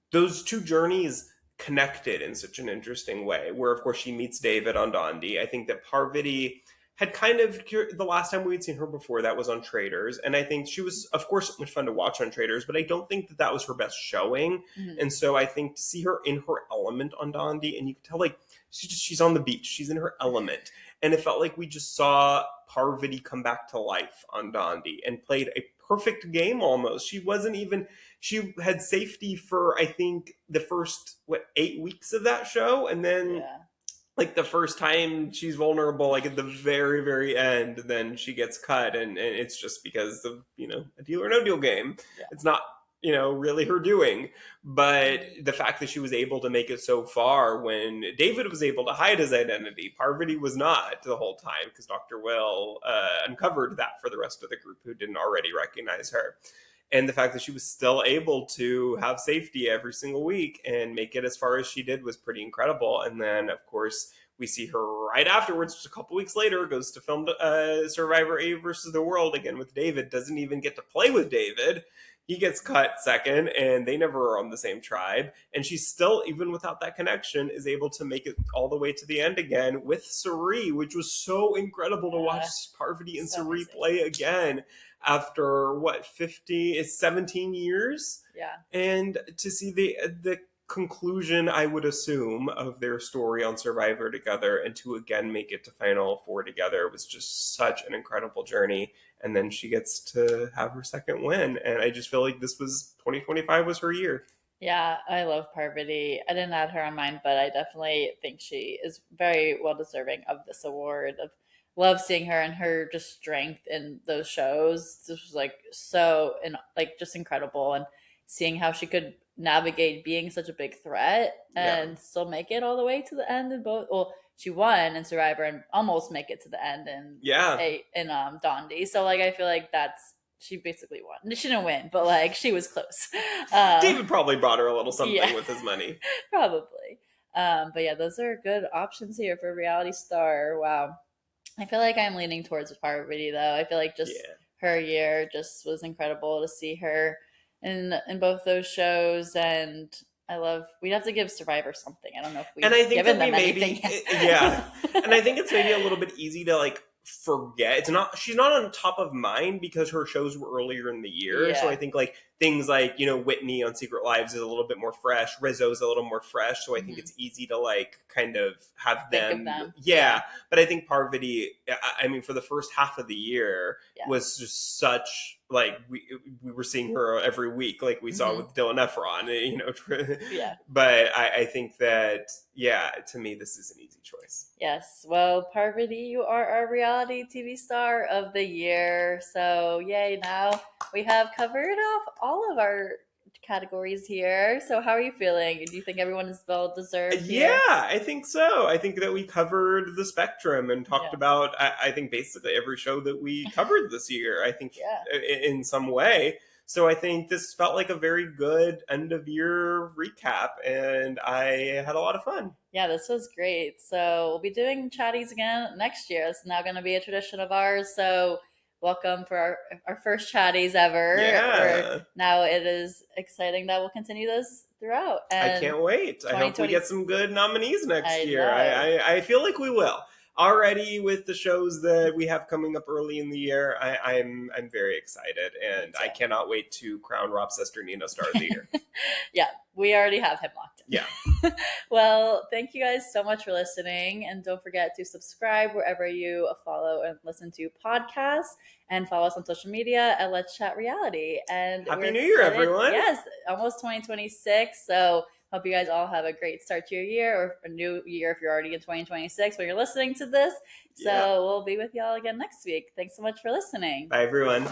those two journeys connected in such an interesting way, where, of course, she meets David on Dondi. I think that Parvati had kind of, the last time we had seen her before, that was on Traitors. And I think she was, of course, much fun to watch on Traitors, but I don't think that that was her best showing. Mhm. And so I think to see her in her element on Dondi, and you can tell, like, she's on the beach, she's in her element. And it felt like we just saw Parvati come back to life on Dondi and played a perfect game almost. She had safety for, I think, the first, 8 weeks of that show. And then Yeah. like the first time she's vulnerable, like at the very, very end, then she gets cut. And it's just because of, a deal or no deal game. Yeah. It's not really her doing. But the fact that she was able to make it so far when David was able to hide his identity, Parvati was not the whole time because Dr. Will uncovered that for the rest of the group who didn't already recognize her. And the fact that she was still able to have safety every single week and make it as far as she did was pretty incredible. And then, of course, we see her right afterwards, just a couple weeks later, goes to film Survivor A versus the World again with David. Doesn't even get to play with David. He gets cut second, and they never are on the same tribe. And she still, even without that connection, is able to make it all the way to the end again with Sari, which was so incredible to watch Parvati and So Sari amazing. play again after what 50? It's 17 years, Yeah. and to see the conclusion, I would assume, of their story on Survivor together and to again make it to Final Four together was just such an incredible journey. And then she gets to have her second win. And I just feel like this was 2025 was her year. Yeah, I love Parvati. I didn't add her on mine, but I definitely think she is very well deserving of this award. Of love seeing her and her just strength in those shows. This was like so and like just incredible, and seeing how she could navigate being such a big threat Yeah. and still make it all the way to the end in both. Well, she won in Survivor and almost make it to the end in Yeah. Dondi. So like I feel like that's she basically won. She didn't win, but like she was close. David probably brought her a little something Yeah, with his money. probably. But yeah, those are good options here for reality star. Wow. I feel like I'm leaning towards Parvati though. I feel like just Yeah. her year just was incredible to see her in both those shows, and I love. We'd have to give Survivor something. I don't know if And we've I think given that we them anything maybe, yeah. And yet. I think it's maybe a little bit easy to like forget. It's not, she's not on top of mind because her shows were earlier in the year. So I Yeah. think like things like, Whitney on Secret Lives is a little bit more fresh. Rizzo's a little more fresh. So I think Hmm. it's easy to like kind of have Think of them. them. Yeah. But I think Parvati, I mean, for the first half of the year Yeah. was just such like we were seeing her every week, like we saw Hmm. with Dylan Efron, Yeah. But I think that, yeah, to me, this is an easy choice. Yes. Well, Parvati, you are our reality TV star of the year. So, yay. Now we have covered off all of our categories here. So, how are you feeling? Do you think everyone is well deserved Yeah, here? I think so. I think that we covered the spectrum and talked Yeah. about, I think, basically every show that we covered this year, I think, Yeah. in some way. So I think this felt like a very good end of year recap, and I had a lot of fun. Yeah, this was great. So, we'll be doing chatties again next year. It's now going to be a tradition of ours. So, welcome for our first chatties ever. Yeah, Now it is exciting that we'll continue this throughout. I And can't wait. I hope we 2020, get some good nominees next I year. know. I feel like we will. Already with the shows that we have coming up early in the year, I'm very excited, Me and I cannot wait to crown Rob Sesternino Star of the Year. Yeah, we already have him locked in. Yeah. Well, thank you guys so much for listening. And don't forget to subscribe wherever you follow and listen to podcasts, and follow us on social media at Let's Chat Reality. And Happy we're New Year, excited. everyone. Yes, almost 2026. So hope you guys all have a great start to your year, or a new year if you're already in 2026 when you're listening to this. So Yeah. we'll be with y'all again next week. Thanks so much for listening. Bye, everyone.